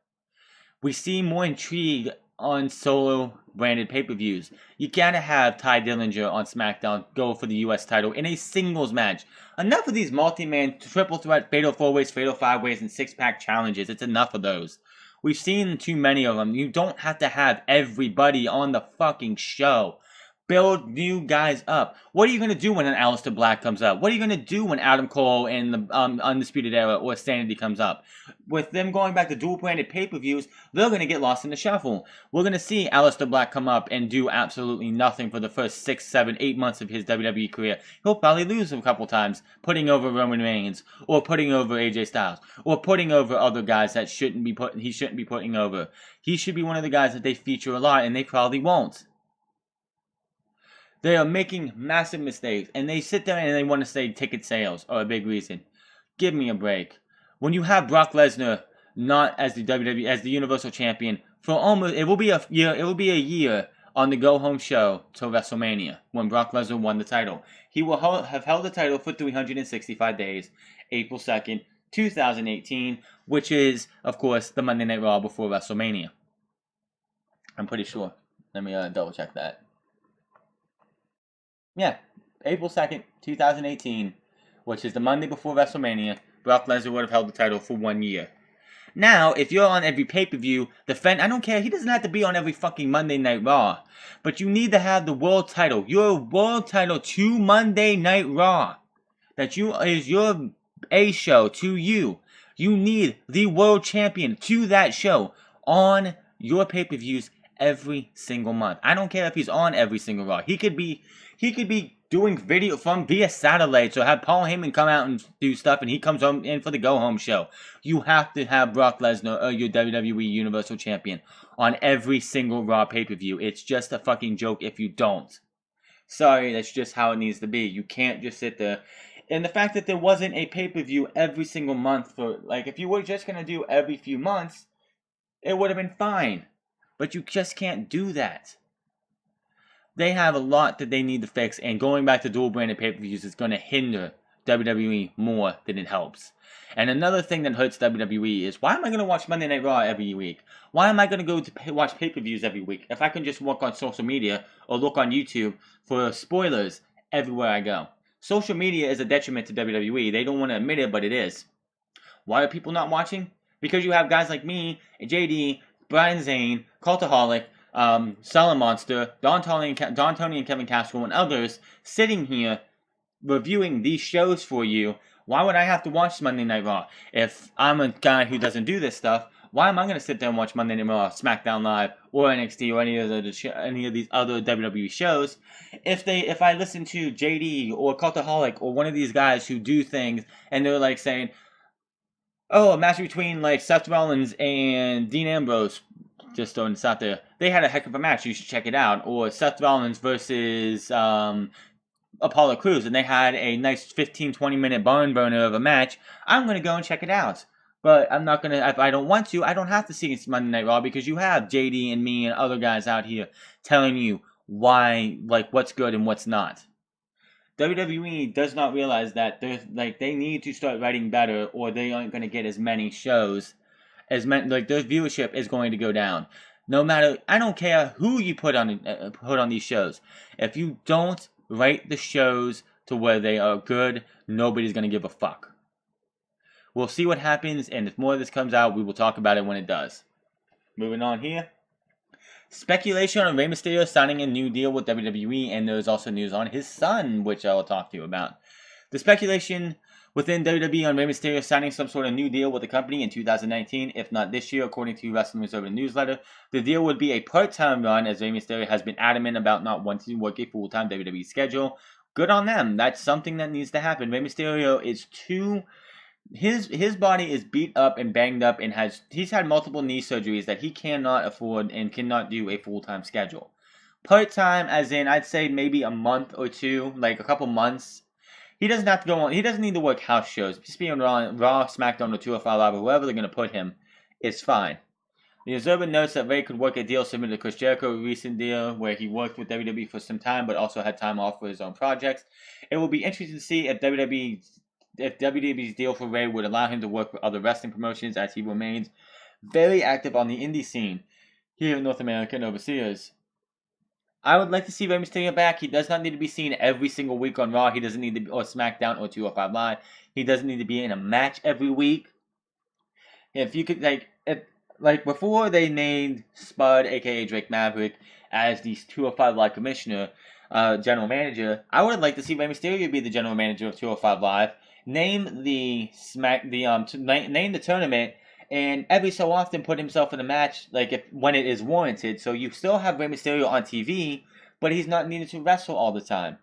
We see more intrigue on Solo branded pay-per-views. You gotta have Ty Dillinger on SmackDown go for the US title in a singles match. Enough of these multi-man, triple threat, fatal 4-ways, fatal 5-ways, and 6-pack challenges. It's enough of those. We've seen too many of them. You don't have to have everybody on the fucking show. Build new guys up. What are you going to do when an Aleister Black comes up? What are you going to do when Adam Cole and the Undisputed Era or Sanity comes up? With them going back to dual-branded pay-per-views, they're going to get lost in the shuffle. We're going to see Aleister Black come up and do absolutely nothing for the first 6, 7, 8 months of his WWE career. He'll probably lose a couple times, putting over Roman Reigns, or putting over AJ Styles, or putting over other guys that he shouldn't be putting over. He should be one of the guys that they feature a lot, and they probably won't. They are making massive mistakes, and they sit there and they want to say ticket sales are a big reason. Give me a break. When you have Brock Lesnar not as the WWE as the Universal Champion for almost it will be a year on the go home show till WrestleMania when Brock Lesnar won the title. He will have held the title for 365 days, April 2nd, 2018, which is of course the Monday Night Raw before WrestleMania. I'm pretty sure. Let me double check that. Yeah, April 2nd, 2018, which is the Monday before WrestleMania, Brock Lesnar would have held the title for 1 year. Now, if you're on every pay-per-view, I don't care, he doesn't have to be on every fucking Monday Night Raw. But you need to have the world title, your world title to Monday Night Raw. That is your A show to you. You need the world champion to that show on your pay-per-views every single month. I don't care if he's on every single Raw. He could be doing video from via satellite, so have Paul Heyman come out and do stuff, and he comes in for the go-home show. You have to have Brock Lesnar, your WWE Universal Champion, on every single Raw pay-per-view. It's just a fucking joke if you don't. Sorry, that's just how it needs to be. You can't just sit there. And the fact that there wasn't a pay-per-view every single month for, like, if you were just going to do every few months, it would have been fine. But you just can't do that. They have a lot that they need to fix, and going back to dual-branded pay-per-views is going to hinder WWE more than it helps. And another thing that hurts WWE is, why am I going to watch Monday Night Raw every week? Why am I going to go to watch pay-per-views every week if I can just walk on social media or look on YouTube for spoilers everywhere I go? Social media is a detriment to WWE. They don't want to admit it, but it is. Why are people not watching? Because you have guys like me, JD, Brian Zane, Cultaholic, Solid Monster, Don Tony and Kevin Castle, and others sitting here reviewing these shows for you. Why would I have to watch Monday Night Raw? If I'm a guy who doesn't do this stuff, why am I going to sit there and watch Monday Night Raw, SmackDown Live, or NXT, or any of these other WWE shows? If I listen to JD or Cultaholic or one of these guys who do things and they're like saying, oh, a match between like Seth Rollins and Dean Ambrose, just throwing this out there, they had a heck of a match, you should check it out. Or Seth Rollins versus Apollo Crews, and they had a nice 15-20 minute barn burner of a match. I'm going to go and check it out. But I'm not going to, if I don't want to, I don't have to see it's Monday Night Raw, because you have JD and me and other guys out here telling you why, like, what's good and what's not. WWE does not realize that they need to start writing better, or they aren't going to get as many shows. Their viewership is going to go down. No matter, I don't care who you put on these shows. If you don't write the shows to where they are good, nobody's going to give a fuck. We'll see what happens, and if more of this comes out, we will talk about it when it does. Moving on here. Speculation on Rey Mysterio signing a new deal with WWE, and there's also news on his son, which I will talk to you about. The speculation within WWE on Rey Mysterio signing some sort of new deal with the company in 2019, if not this year, according to Wrestling Observer newsletter. The deal would be a part-time run, as Rey Mysterio has been adamant about not wanting to work a full-time WWE schedule. Good on them. That's something that needs to happen. Rey Mysterio is too... His body is beat up and banged up, and he's had multiple knee surgeries that he cannot afford and cannot do a full-time schedule. Part-time, as in, I'd say maybe a month or two, like a couple months. He doesn't have to go on. He doesn't need to work house shows. Just being on Raw, SmackDown, or 205 Live, or wherever they're going to put him, is fine. The Observer notes that Rey could work a deal similar to Chris Jericho, a recent deal where he worked with WWE for some time, but also had time off for his own projects. It will be interesting to see if WWE's deal for Rey would allow him to work with other wrestling promotions, as he remains very active on the indie scene here in North America and overseas. I would like to see Rey Mysterio back. He does not need to be seen every single week on Raw. He doesn't need to be, or SmackDown or 205 Live. He doesn't need to be in a match every week. If you could, like before they named Spud, aka Drake Maverick, as the 205 Live commissioner, general manager, I would like to see Rey Mysterio be the general manager of 205 Live. Name the name the tournament, and every so often put himself in a match, when it is warranted. So you still have Rey Mysterio on TV, but he's not needed to wrestle all the time.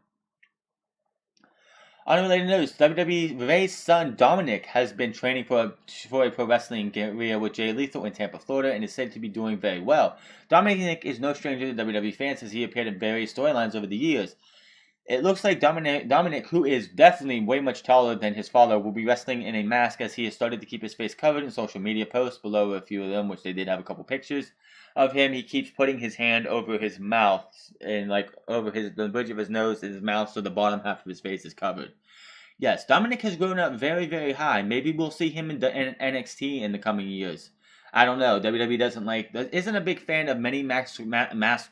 Unrelated news: WWE Rey's son Dominic has been training for a pro wrestling career with Jay Lethal in Tampa, Florida, and is said to be doing very well. Dominic is no stranger to WWE fans, as he appeared in various storylines over the years. It looks like Dominic, who is definitely way much taller than his father, will be wrestling in a mask, as he has started to keep his face covered in social media posts. Below a few of them, which they did have a couple pictures of him, he keeps putting his hand over his mouth and over the bridge of his nose and his mouth, so the bottom half of his face is covered. Yes, Dominic has grown up very, very high. Maybe we'll see him in NXT in the coming years. I don't know. WWE isn't a big fan of many masked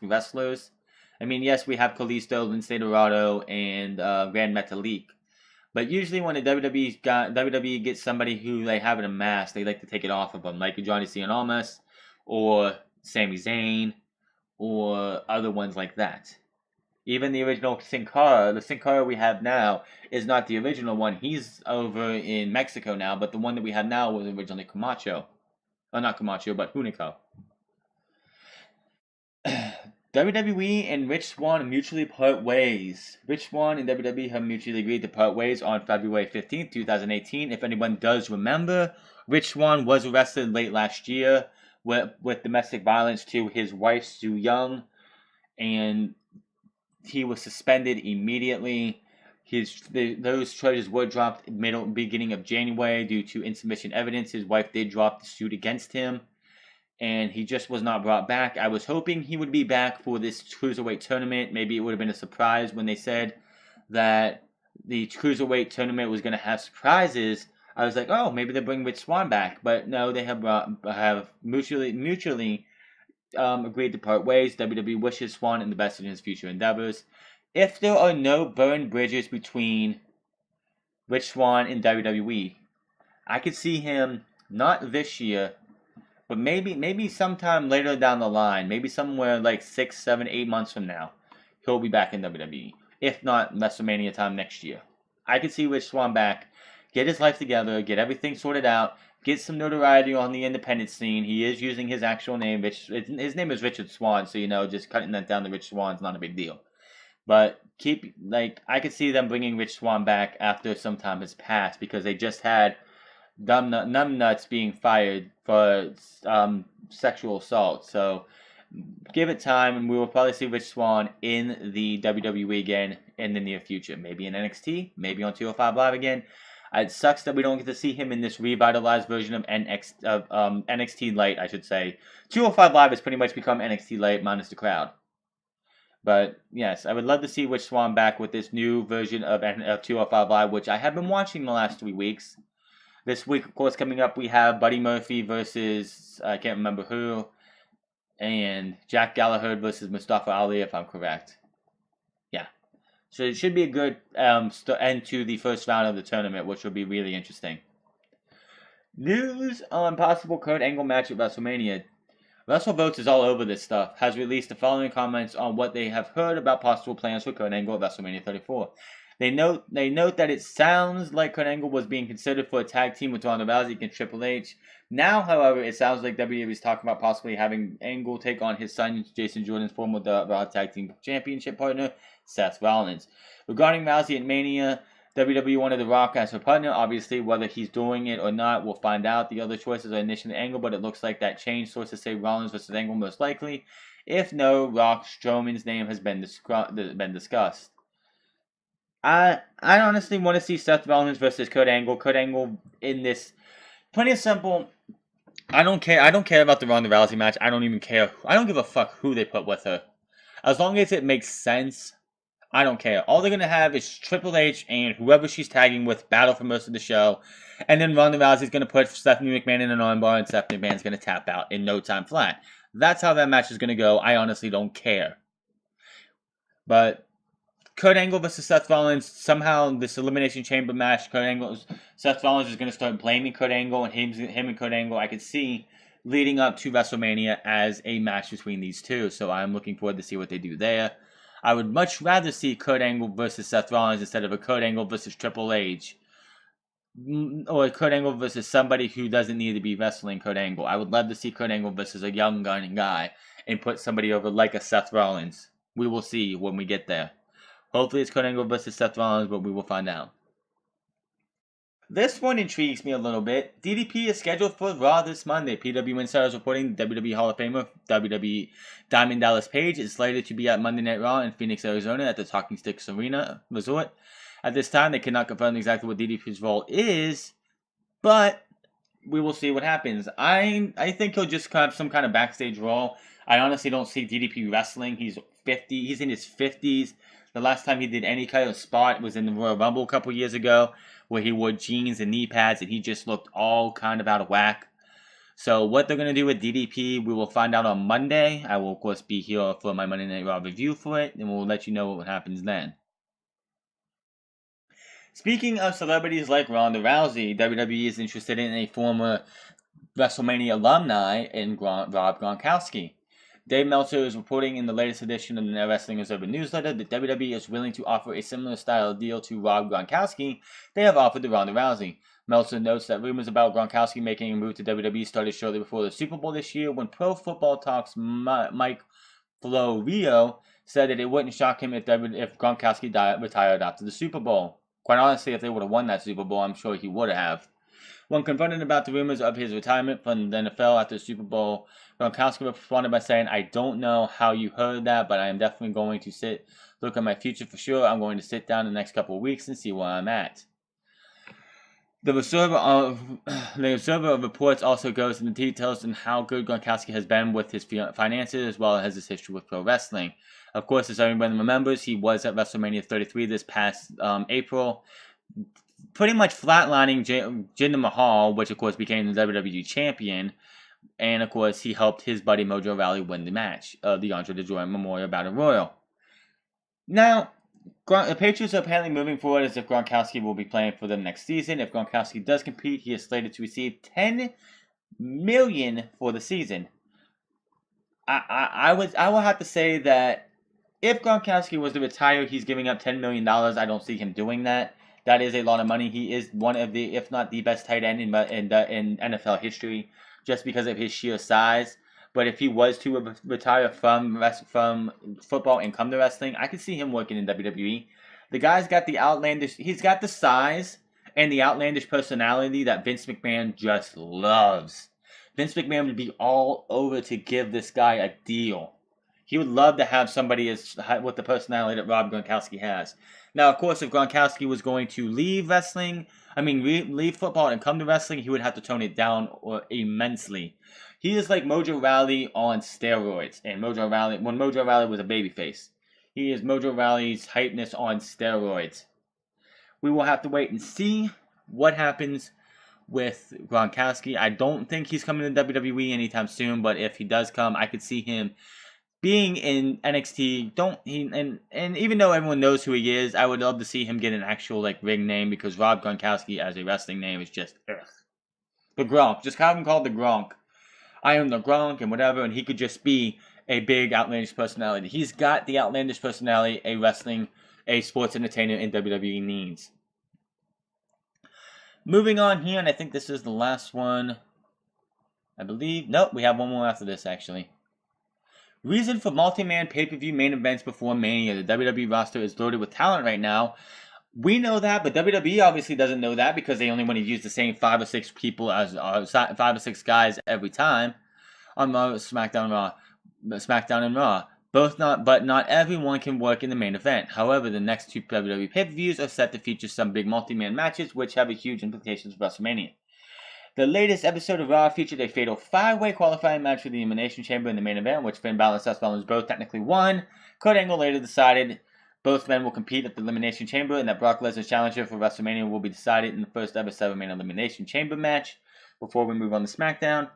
wrestlers. I mean, yes, we have Kalisto, Lince Dorado, and Grand Metalik. But usually when the WWE gets somebody who they have in a mask, they like to take it off of them, like Johnny Cena or Sami Zayn, or other ones like that. Even the original Sin Cara, the Sin Cara we have now, is not the original one. He's over in Mexico now, but the one that we have now was originally Camacho. Oh, not Camacho, but Hunico. WWE and Rich Swann mutually part ways. Rich Swann and WWE have mutually agreed to part ways on February 15th, 2018. If anyone does remember, Rich Swann was arrested late last year with domestic violence to his wife, Sue Young, and he was suspended immediately. Those charges were dropped beginning of January due to insufficient evidence. His wife did drop the suit against him, and he just was not brought back. I was hoping he would be back for this Cruiserweight tournament. Maybe it would have been a surprise when they said that the Cruiserweight tournament was going to have surprises. I was like, oh, maybe they'll bring Rich Swann back. But no, they have mutually agreed to part ways. WWE wishes Swann in the best in his future endeavors. If there are no burned bridges between Rich Swann and WWE, I could see him not this year, but maybe sometime later down the line, maybe somewhere like 6, 7, 8 months from now, he'll be back in WWE. If not, WrestleMania time next year. I could see Rich Swann back, get his life together, get everything sorted out, get some notoriety on the independent scene. He is using his actual name. His name is Richard Swann, so just cutting that down to Rich Swann is not a big deal. But I could see them bringing Rich Swann back after some time has passed, because they just had Numbnuts being fired for sexual assault. So give it time, and we will probably see Rich Swann in the WWE again in the near future. Maybe in NXT, maybe on 205 Live again. It sucks that we don't get to see him in this revitalized version of NXT Light, I should say. 205 Live has pretty much become NXT Light minus the crowd. But yes, I would love to see Rich Swann back with this new version of 205 Live, which I have been watching the last 3 weeks. This week, of course, coming up, we have Buddy Murphy versus, I can't remember who, and Jack Gallagher versus Mustafa Ali, if I'm correct. Yeah. So it should be a good end to the first round of the tournament, which will be really interesting. News on possible Kurt Angle match at WrestleMania. WrestleVotes is all over this stuff, has released the following comments on what they have heard about possible plans for Kurt Angle at WrestleMania 34. They note that it sounds like Kurt Angle was being considered for a tag team with Ronda Rousey against Triple H. Now, however, it sounds like WWE is talking about possibly having Angle take on his son, Jason Jordan's former Raw Tag Team Championship partner, Seth Rollins. Regarding Rousey at Mania, WWE wanted The Rock as her partner. Obviously, whether he's doing it or not, we'll find out. The other choices are initially Angle, but it looks like that changed. Sources say Rollins versus Angle most likely. If no, Rock Strowman's name has been discussed. I honestly want to see Seth Rollins versus Kurt Angle. Kurt Angle in this, plain and simple. I don't care. I don't care about the Ronda Rousey match. I don't even care. I don't give a fuck who they put with her. As long as it makes sense, I don't care. All they're going to have is Triple H and whoever she's tagging with battle for most of the show. And then Ronda Rousey's going to put Stephanie McMahon in an armbar, and Stephanie McMahon's going to tap out in no time flat. That's how that match is going to go. I honestly don't care. But Kurt Angle versus Seth Rollins, somehow this Elimination Chamber match, Seth Rollins is going to start blaming Kurt Angle, and him and Kurt Angle, I could see leading up to WrestleMania as a match between these two. So I'm looking forward to see what they do there. I would much rather see Kurt Angle versus Seth Rollins instead of a Kurt Angle versus Triple H. Or Kurt Angle versus somebody who doesn't need to be wrestling Kurt Angle. I would love to see Kurt Angle versus a young gun guy and put somebody over like a Seth Rollins. We will see when we get there. Hopefully it's Kurt Angle versus Seth Rollins, but we will find out. This one intrigues me a little bit. DDP is scheduled for Raw this Monday. PW Insider is reporting WWE Hall of Famer WWE Diamond Dallas Page is slated to be at Monday Night Raw in Phoenix, Arizona at the Talking Sticks Arena Resort. At this time, they cannot confirm exactly what DDP's role is, but we will see what happens. I think he'll just have some kind of backstage role. I honestly don't see DDP wrestling. He's 50. He's in his 50s. The last time he did any kind of spot was in the Royal Rumble a couple years ago, where he wore jeans and knee pads, and he just looked all kind of out of whack. So what they're going to do with DDP, we will find out on Monday. I will, of course, be here for my Monday Night Raw review for it, and we'll let you know what happens then. Speaking of celebrities like Ronda Rousey, WWE is interested in a former WrestleMania alumni in Rob Gronkowski. Dave Meltzer is reporting in the latest edition of the Wrestling Observer newsletter that WWE is willing to offer a similar style deal to Rob Gronkowski they have offered to Ronda Rousey. Meltzer notes that rumors about Gronkowski making a move to WWE started shortly before the Super Bowl this year when Pro Football Talk's Mike Florio said that it wouldn't shock him if Gronkowski retired after the Super Bowl. Quite honestly, if they would have won that Super Bowl, I'm sure he would have. When confronted about the rumors of his retirement from the NFL after the Super Bowl, Gronkowski responded by saying, "I don't know how you heard that, but I am definitely going to look at my future for sure. I'm going to sit down the next couple of weeks and see where I'm at." The Observer of Reports also goes into details on how good Gronkowski has been with his finances as well as his history with pro wrestling. Of course, as everyone remembers, he was at WrestleMania 33 this past April, pretty much flatlining Jinder Mahal, which of course became the WWE Champion, and of course he helped his buddy Mojo Rawley win the match, the Andre the Giant Memorial Battle Royal. Now, the Patriots are apparently moving forward as if Gronkowski will be playing for them next season. If Gronkowski does compete, he is slated to receive $10 million for the season. I will have to say that if Gronkowski was to retire, he's giving up $10 million. I don't see him doing that. That is a lot of money. He is one of the, if not the best tight end in NFL history, just because of his sheer size. But if he was to retire from football and come to wrestling, I could see him working in WWE. The guy's got the outlandish, he's got the size and the outlandish personality that Vince McMahon just loves. Vince McMahon would be all over to give this guy a deal. He would love to have somebody with the personality that Rob Gronkowski has. Now, of course, if Gronkowski was going to leave leave football and come to wrestling, he would have to tone it down immensely. He is like Mojo Rawley on steroids, and when Mojo Rawley was a babyface. He is Mojo Rawley's hypeness on steroids. We will have to wait and see what happens with Gronkowski. I don't think he's coming to WWE anytime soon, but if he does come, I could see him being in NXT. And even though everyone knows who he is, I would love to see him get an actual ring name, because Rob Gronkowski as a wrestling name is just ugh. The Gronk. Just have him called the Gronk. I am the Gronk and whatever, and he could just be a big outlandish personality. He's got the outlandish personality a sports entertainer in WWE needs. Moving on here, and I think this is the last one. I believe. Nope, we have one more after this, actually. Reason for multi-man pay-per-view main events before Mania. The WWE roster is loaded with talent right now. We know that, but WWE obviously doesn't know that, because they only want to use the same 5 or 6 people as 5 or 6 guys every time on SmackDown and Raw. But not everyone can work in the main event. However, the next 2 WWE pay-per-views are set to feature some big multi-man matches, which have a huge implications for WrestleMania. The latest episode of Raw featured a fatal 5-way qualifying match for the Elimination Chamber in the main event, which Finn Balor and Seth Rollins both technically won. Kurt Angle later decided both men will compete at the Elimination Chamber, and that Brock Lesnar's challenger for WrestleMania will be decided in the first ever 7-man Elimination Chamber match. Before we move on to SmackDown,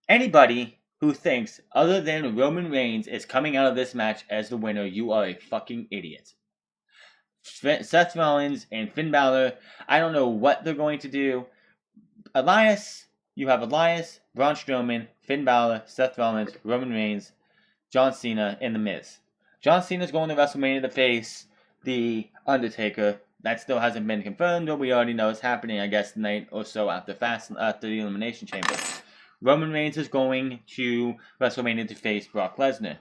anybody who thinks other than Roman Reigns is coming out of this match as the winner, you are a fucking idiot. Seth Rollins and Finn Balor, I don't know what they're going to do. You have Elias, Braun Strowman, Finn Balor, Seth Rollins, Roman Reigns, John Cena, and The Miz. John Cena's going to WrestleMania to face The Undertaker. That still hasn't been confirmed, but we already know it's happening, I guess, the night or so after the Elimination Chamber. Roman Reigns is going to WrestleMania to face Brock Lesnar.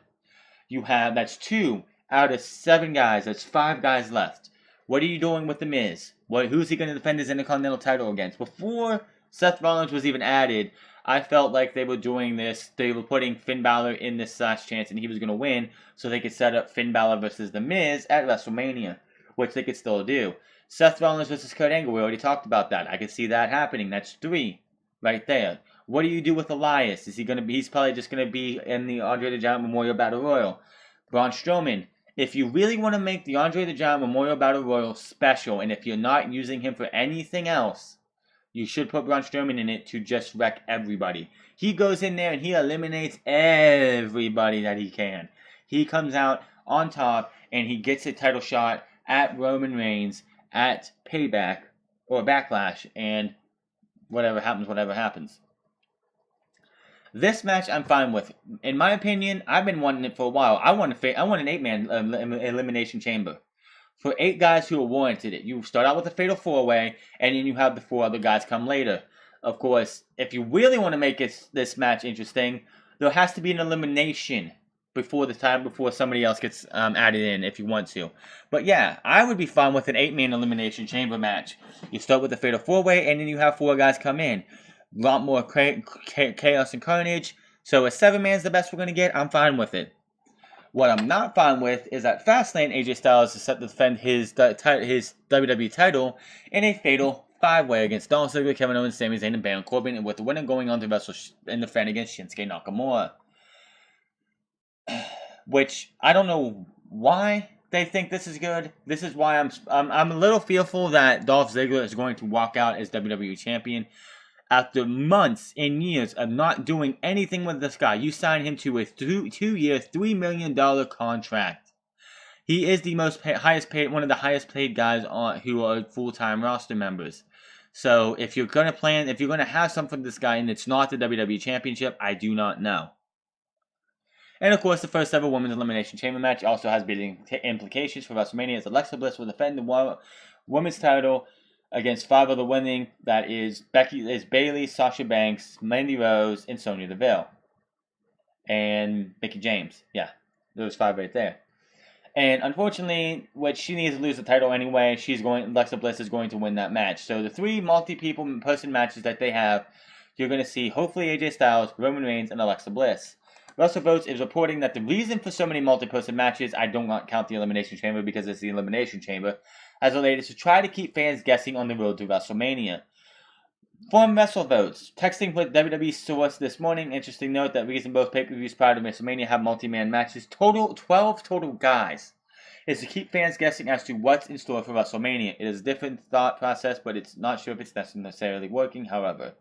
That's 2 out of 7 guys. That's 5 guys left. What are you doing with The Miz? Who's he going to defend his Intercontinental title against? Before Seth Rollins was even added, I felt like they were doing this. They were putting Finn Balor in this last chance, and he was going to win, so they could set up Finn Balor versus The Miz at WrestleMania, which they could still do. Seth Rollins versus Kurt Angle, we already talked about that. I could see that happening. That's 3 right there. What do you do with Elias? He's probably just going to be in the Andre the Giant Memorial Battle Royal. Braun Strowman, if you really want to make the Andre the Giant Memorial Battle Royal special, and if you're not using him for anything else, you should put Braun Strowman in it to just wreck everybody. He goes in there and he eliminates everybody that he can. He comes out on top and he gets a title shot at Roman Reigns at Payback or Backlash, and whatever happens. This match I'm fine with. In my opinion, I've been wanting it for a while. I want an 8-man elimination chamber. For 8 guys who are warranted it. You start out with a fatal 4-way, and then you have the 4 other guys come later. Of course, if you really want to make this match interesting, there has to be an elimination before somebody else gets added in, if you want to. But yeah, I would be fine with an 8-man elimination chamber match. You start with a fatal 4-way, and then you have 4 guys come in. A lot more chaos and carnage. So a 7-man's the best we're going to get. I'm fine with it. What I'm not fine with is at Fastlane, AJ Styles is set to defend his WWE title in a fatal 5-way against Dolph Ziggler, Kevin Owens, Sami Zayn, and Baron Corbin, and with the winner going on to wrestle in the defend against Shinsuke Nakamura. Which I don't know why they think this is good. This is why I'm a little fearful that Dolph Ziggler is going to walk out as WWE champion. After months and years of not doing anything with this guy, you sign him to a 2-year, $3 million contract. He is the one of the highest paid guys who are full-time roster members. So if you're gonna have something for this guy and it's not the WWE Championship, I do not know. And of course, the first ever Women's Elimination Chamber match also has big implications for WrestleMania, as Alexa Bliss will defend the women's title against 5 other women. That is Bayley, Sasha Banks, Mandy Rose, and Sonya Deville. And Mickie James. Yeah, those 5 right there. And unfortunately, she needs to lose the title anyway. Alexa Bliss is going to win that match. So the 3 multi-person matches that they have, you're going to see hopefully AJ Styles, Roman Reigns, and Alexa Bliss. WrestleVotes is reporting that the reason for so many multi-person matches, I do not count the Elimination Chamber because it's the Elimination Chamber, as related to try to keep fans guessing on the road to WrestleMania. From WrestleVotes, texting with WWE source this morning, interesting note that reason both pay-per-views prior to WrestleMania have multi-man matches, 12 total guys, is to keep fans guessing as to what's in store for WrestleMania. It is a different thought process, but it's not sure if it's necessarily working, however.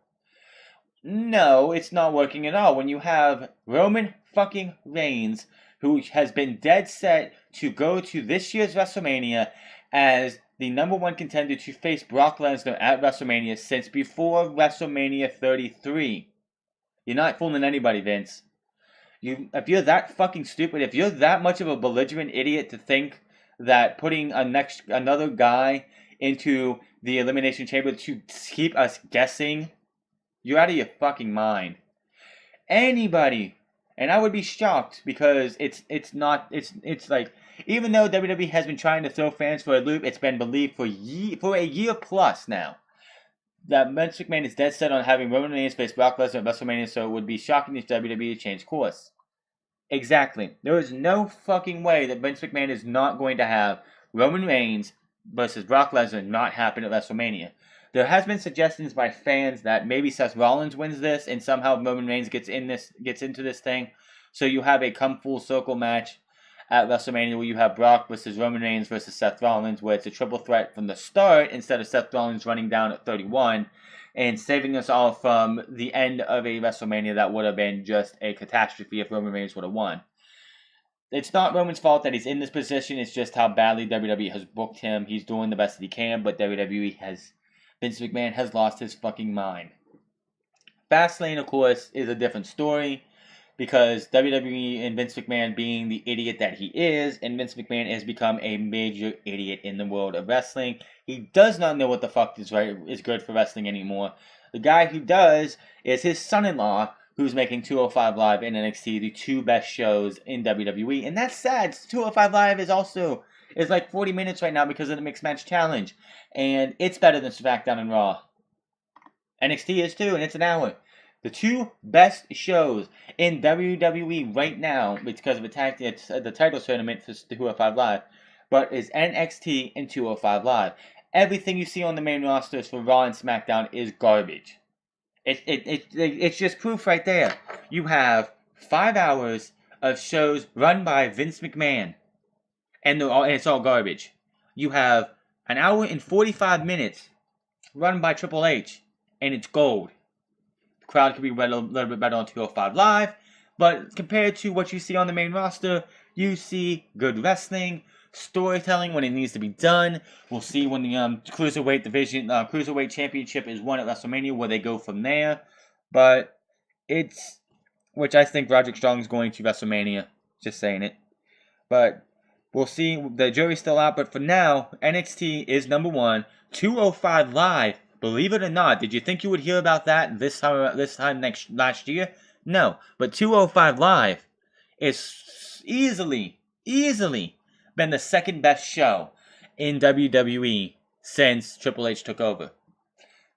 No, it's not working at all. When you have Roman fucking Reigns, who has been dead set to go to this year's WrestleMania as the number 1 contender to face Brock Lesnar at WrestleMania since before WrestleMania 33. You're not fooling anybody, Vince. If you're that fucking stupid, if you're that much of a belligerent idiot to think that putting another guy into the Elimination Chamber to keep us guessing, you're out of your fucking mind. Anybody, and I would be shocked because it's like, even though WWE has been trying to throw fans for a loop, it's been believed for a year plus now that Vince McMahon is dead set on having Roman Reigns face Brock Lesnar at WrestleMania, so it would be shocking if WWE changed course. Exactly. There is no fucking way that Vince McMahon is not going to have Roman Reigns versus Brock Lesnar not happen at WrestleMania. There has been suggestions by fans that maybe Seth Rollins wins this and somehow Roman Reigns gets into this thing. So you have a come full circle match at WrestleMania where you have Brock versus Roman Reigns versus Seth Rollins, where it's a triple threat from the start instead of Seth Rollins running down at 31. and saving us all from the end of a WrestleMania that would have been just a catastrophe if Roman Reigns would have won. It's not Roman's fault that he's in this position. It's just how badly WWE has booked him. He's doing the best that he can, but Vince McMahon has lost his fucking mind. Fastlane, of course, is a different story because WWE and Vince McMahon being the idiot that he is, and Vince McMahon has become a major idiot in the world of wrestling. He does not know what the fuck is good for wrestling anymore. The guy who does is his son-in-law, who's making 205 Live and NXT the two best shows in WWE. And that's sad. 205 Live is like 40 minutes right now because of the Mixed Match Challenge. And it's better than Smackdown and Raw. NXT is too, and it's an hour. The two best shows in WWE right now, because of the title tournament for 205 Live, but is NXT and 205 Live. Everything you see on the main rosters for Raw and SmackDown is garbage. It's just proof right there. You have 5 hours of shows run by Vince McMahon, and it's all garbage. You have an hour and 45 minutes run by Triple H, and it's gold. The crowd could be a little bit better on 205 Live, but compared to what you see on the main roster, you see good wrestling, storytelling when it needs to be done. We'll see when the Cruiserweight Championship is won at WrestleMania, where they go from there. But which I think Roderick Strong is going to WrestleMania. Just saying it. But we'll see. The jury's still out. But for now, NXT is number 1. 205 Live. Believe it or not, did you think you would hear about that last year? No. But 205 Live is easily been the second best show in WWE since Triple H took over.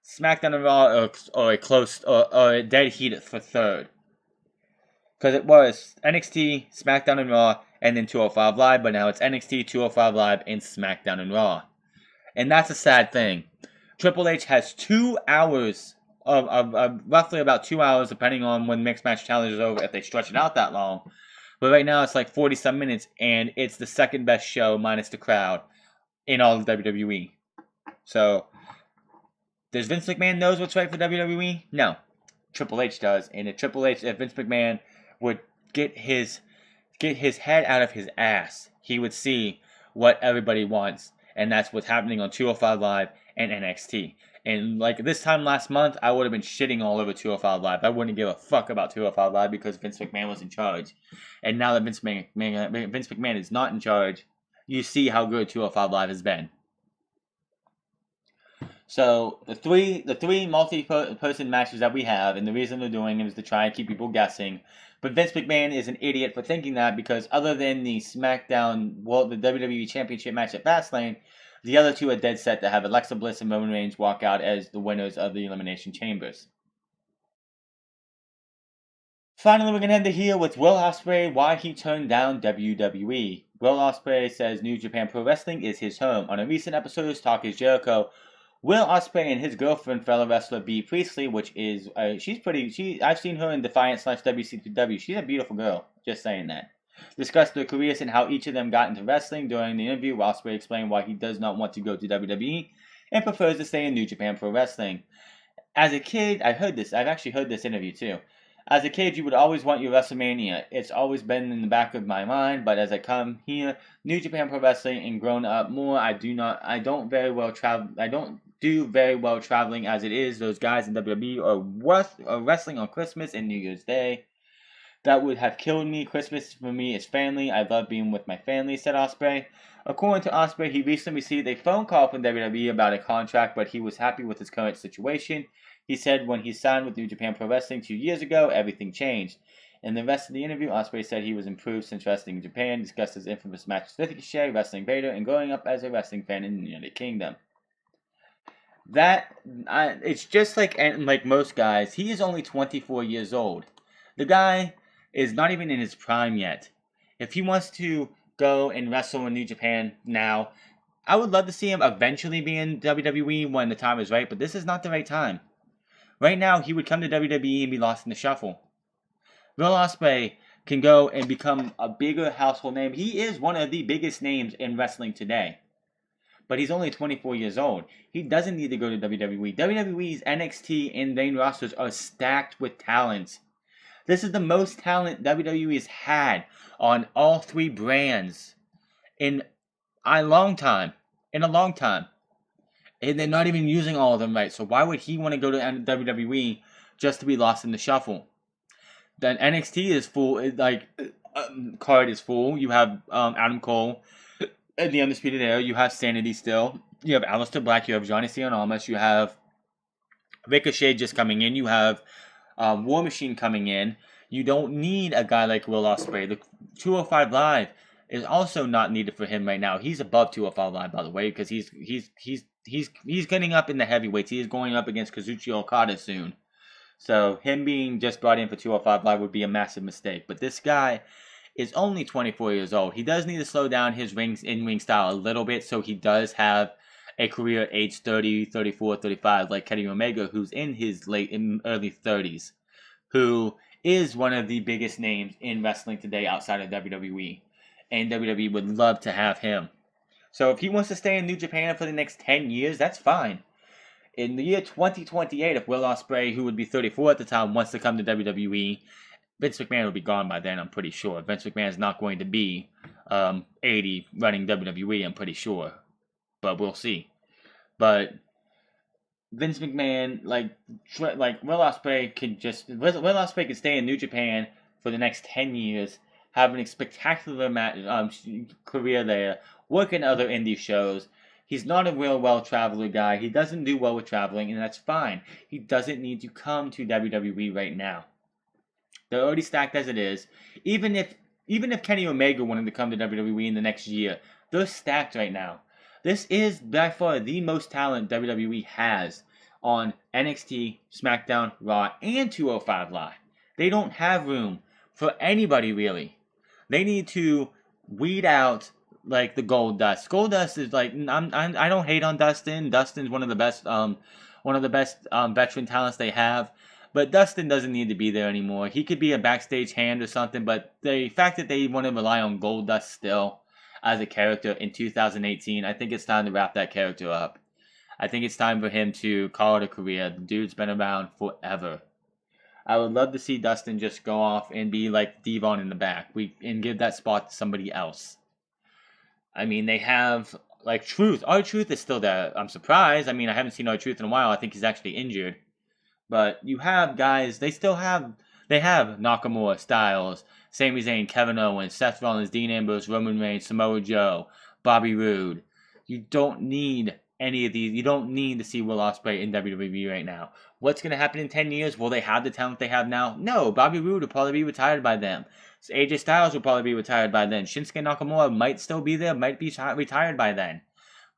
SmackDown and Raw are a dead heat for third. Because it was NXT, SmackDown and Raw, and then 205 Live, but now it's NXT, 205 Live, and SmackDown and Raw. And that's a sad thing. Triple H has 2 hours of roughly about 2 hours, depending on when Mixed Match Challenge is over, if they stretch it out that long. But right now it's like 40-some minutes, and it's the second best show, minus the crowd, in all of WWE. So, does Vince McMahon knows what's right for WWE? No. Triple H does. And if Vince McMahon would get his head out of his ass, he would see what everybody wants. And that's what's happening on 205 Live and NXT. And like this time last month, I would have been shitting all over 205 Live. I wouldn't give a fuck about 205 Live because Vince McMahon was in charge. And now that Vince McMahon is not in charge, you see how good 205 Live has been. So the three multi-person matches that we have, and the reason they're doing it is to try and keep people guessing. But Vince McMahon is an idiot for thinking that, because other than the the WWE Championship match at Fastlane, the other two are dead set to have Alexa Bliss and Roman Reigns walk out as the winners of the Elimination Chambers. Finally, we're going to end it here with Will Ospreay, why he turned down WWE. Will Ospreay says New Japan Pro Wrestling is his home. On a recent episode of Talk is Jericho, Will Ospreay and his girlfriend, fellow wrestler Bea Priestley, which is, I've seen her in Defiant/WCW. She's a beautiful girl, just saying that. Discussed their careers and how each of them got into wrestling. During the interview, Ospreay explained why he does not want to go to WWE and prefers to stay in New Japan Pro Wrestling. As a kid, I've actually heard this interview too. As a kid, you would always want your WrestleMania. It's always been in the back of my mind, but as I come here, New Japan Pro Wrestling, and grown up more, I don't do very well traveling as it is. Those guys in WWE are wrestling on Christmas and New Year's Day. That would have killed me. Christmas for me is family. I love being with my family, said Ospreay. According to Ospreay, he recently received a phone call from WWE about a contract, but he was happy with his current situation. He said when he signed with New Japan Pro Wrestling 2 years ago, everything changed. In the rest of the interview, Ospreay said he was improved since wrestling in Japan, discussed his infamous matches with Ricochet, wrestling Vader, and growing up as a wrestling fan in the United Kingdom. It's just like most guys, he is only 24 years old. The guy is not even in his prime yet. If he wants to go and wrestle in New Japan now, I would love to see him eventually be in WWE when the time is right, but this is not the right time. Right now, he would come to WWE and be lost in the shuffle. Will Ospreay can go and become a bigger household name. He is one of the biggest names in wrestling today. but he's only 24 years old. He doesn't need to go to WWE. WWE's NXT and main rosters are stacked with talent. This is the most talent WWE has had on all three brands in a long time. And they're not even using all of them right. So why would he want to go to WWE just to be lost in the shuffle? Then NXT is full. Card is full. You have Adam Cole in the Undisputed Era. You have Sanity still. You have Aleister Black. You have Johnny Cena. You have Ricochet just coming in. You have War Machine coming in. You don't need a guy like Will Ospreay. The 205 Live is also not needed for him right now. He's above 205 Live, by the way, because he's getting up in the heavyweights. He is going up against Kazuchika Okada soon. So him being just brought in for 205 Live would be a massive mistake. But this guy is only 24 years old. He does need to slow down his in-ring style a little bit, so he does have a career at age 30, 34, 35, like Kenny Omega, who's in his early 30s, who is one of the biggest names in wrestling today outside of WWE. And WWE would love to have him. So if he wants to stay in New Japan for the next 10 years, that's fine. In the year 2028, if Will Ospreay, who would be 34 at the time, wants to come to WWE, Vince McMahon will be gone by then, I'm pretty sure. Vince McMahon is not going to be 80 running WWE, I'm pretty sure. But we'll see. But Vince McMahon, like Will Ospreay could stay in New Japan for the next 10 years, having a spectacular career there, working other indie shows. He's not a real well-traveler guy. He doesn't do well with traveling, and that's fine. He doesn't need to come to WWE right now. They're already stacked as it is. Even if Kenny Omega wanted to come to WWE in the next year, they're stacked right now. This is by far the most talent WWE has on NXT, Smackdown, Raw, and 205 Live. They don't have room for anybody really. They need to weed out like the Gold Dust. Gold Dust is like I don't hate on Dustin. Dustin's one of the best veteran talents they have. But Dustin doesn't need to be there anymore. He could be a backstage hand or something, but the fact that they want to rely on Gold Dust still as a character in 2018, I think it's time to wrap that character up. I think it's time for him to call it a career. The dude's been around forever. I would love to see Dustin just go off and be like Devon in the back and give that spot to somebody else. I mean, they have like Truth. R-Truth is still there. I'm surprised. I mean, I haven't seen R-Truth in a while. I think he's actually injured. But you have guys, they have Nakamura, Styles, Sami Zayn, Kevin Owens, Seth Rollins, Dean Ambrose, Roman Reigns, Samoa Joe, Bobby Roode. You don't need any of these. You don't need to see Will Ospreay in WWE right now. What's going to happen in 10 years? Will they have the talent they have now? No, Bobby Roode will probably be retired by then. AJ Styles will probably be retired by then. Shinsuke Nakamura might still be there, might be retired by then.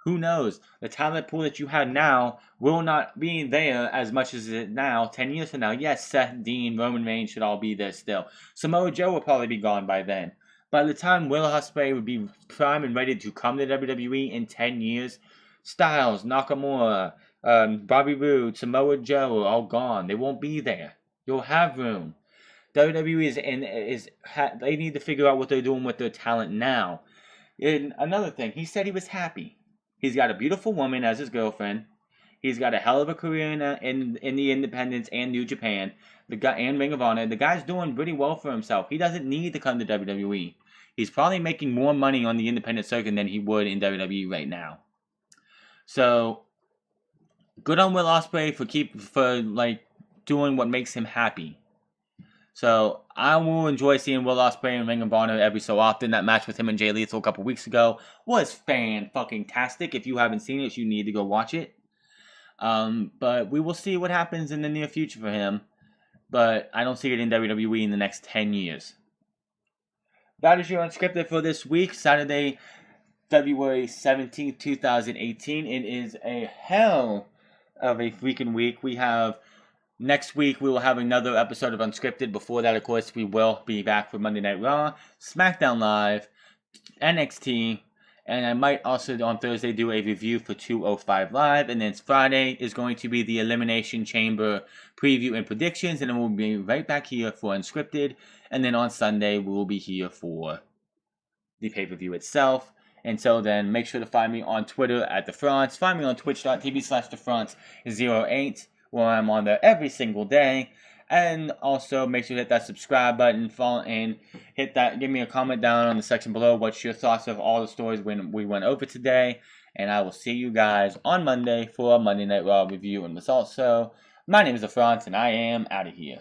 Who knows? The talent pool that you have now will not be there as much as it now. 10 years from now, yes, Seth, Dean, Roman Reigns should all be there still. Samoa Joe will probably be gone by then. By the time Will Ospreay would be prime and ready to come to WWE in 10 years, Styles, Nakamura, Bobby Roode, Samoa Joe are all gone. They won't be there. You'll have room. WWE they need to figure out what they're doing with their talent now. And another thing, he said he was happy. He's got a beautiful woman as his girlfriend. He's got a hell of a career in the independents and New Japan. The guy and Ring of Honor. The guy's doing pretty well for himself. He doesn't need to come to WWE. He's probably making more money on the independent circuit than he would in WWE right now. So good on Will Ospreay for doing what makes him happy. So I will enjoy seeing Will Ospreay in Ring of Honor every so often. That match with him and Jay Lethal a couple weeks ago was fan-fucking-tastic. If you haven't seen it, you need to go watch it. But we will see what happens in the near future for him. But I don't see it in WWE in the next 10 years. That is your Unscripted for this week, Saturday, February 17th, 2018. It is a hell of a freaking week. Next week, we will have another episode of Unscripted. Before that, of course, we will be back for Monday Night Raw, SmackDown Live, NXT, and I might also on Thursday do a review for 205 Live, and then Friday is going to be the Elimination Chamber preview and predictions, and then we'll be right back here for Unscripted, and then on Sunday, we will be here for the pay-per-view itself, Until then, make sure to find me on Twitter at The France. Find me on twitch.tv/TheFrance08, where I'm on there every single day. And also make sure to hit that subscribe button, follow, and hit that. Give me a comment down on the section below. What's your thoughts of all the stories we went over today? And I will see you guys on Monday for a Monday Night Raw review and results. So, my name is The France, and I am out of here.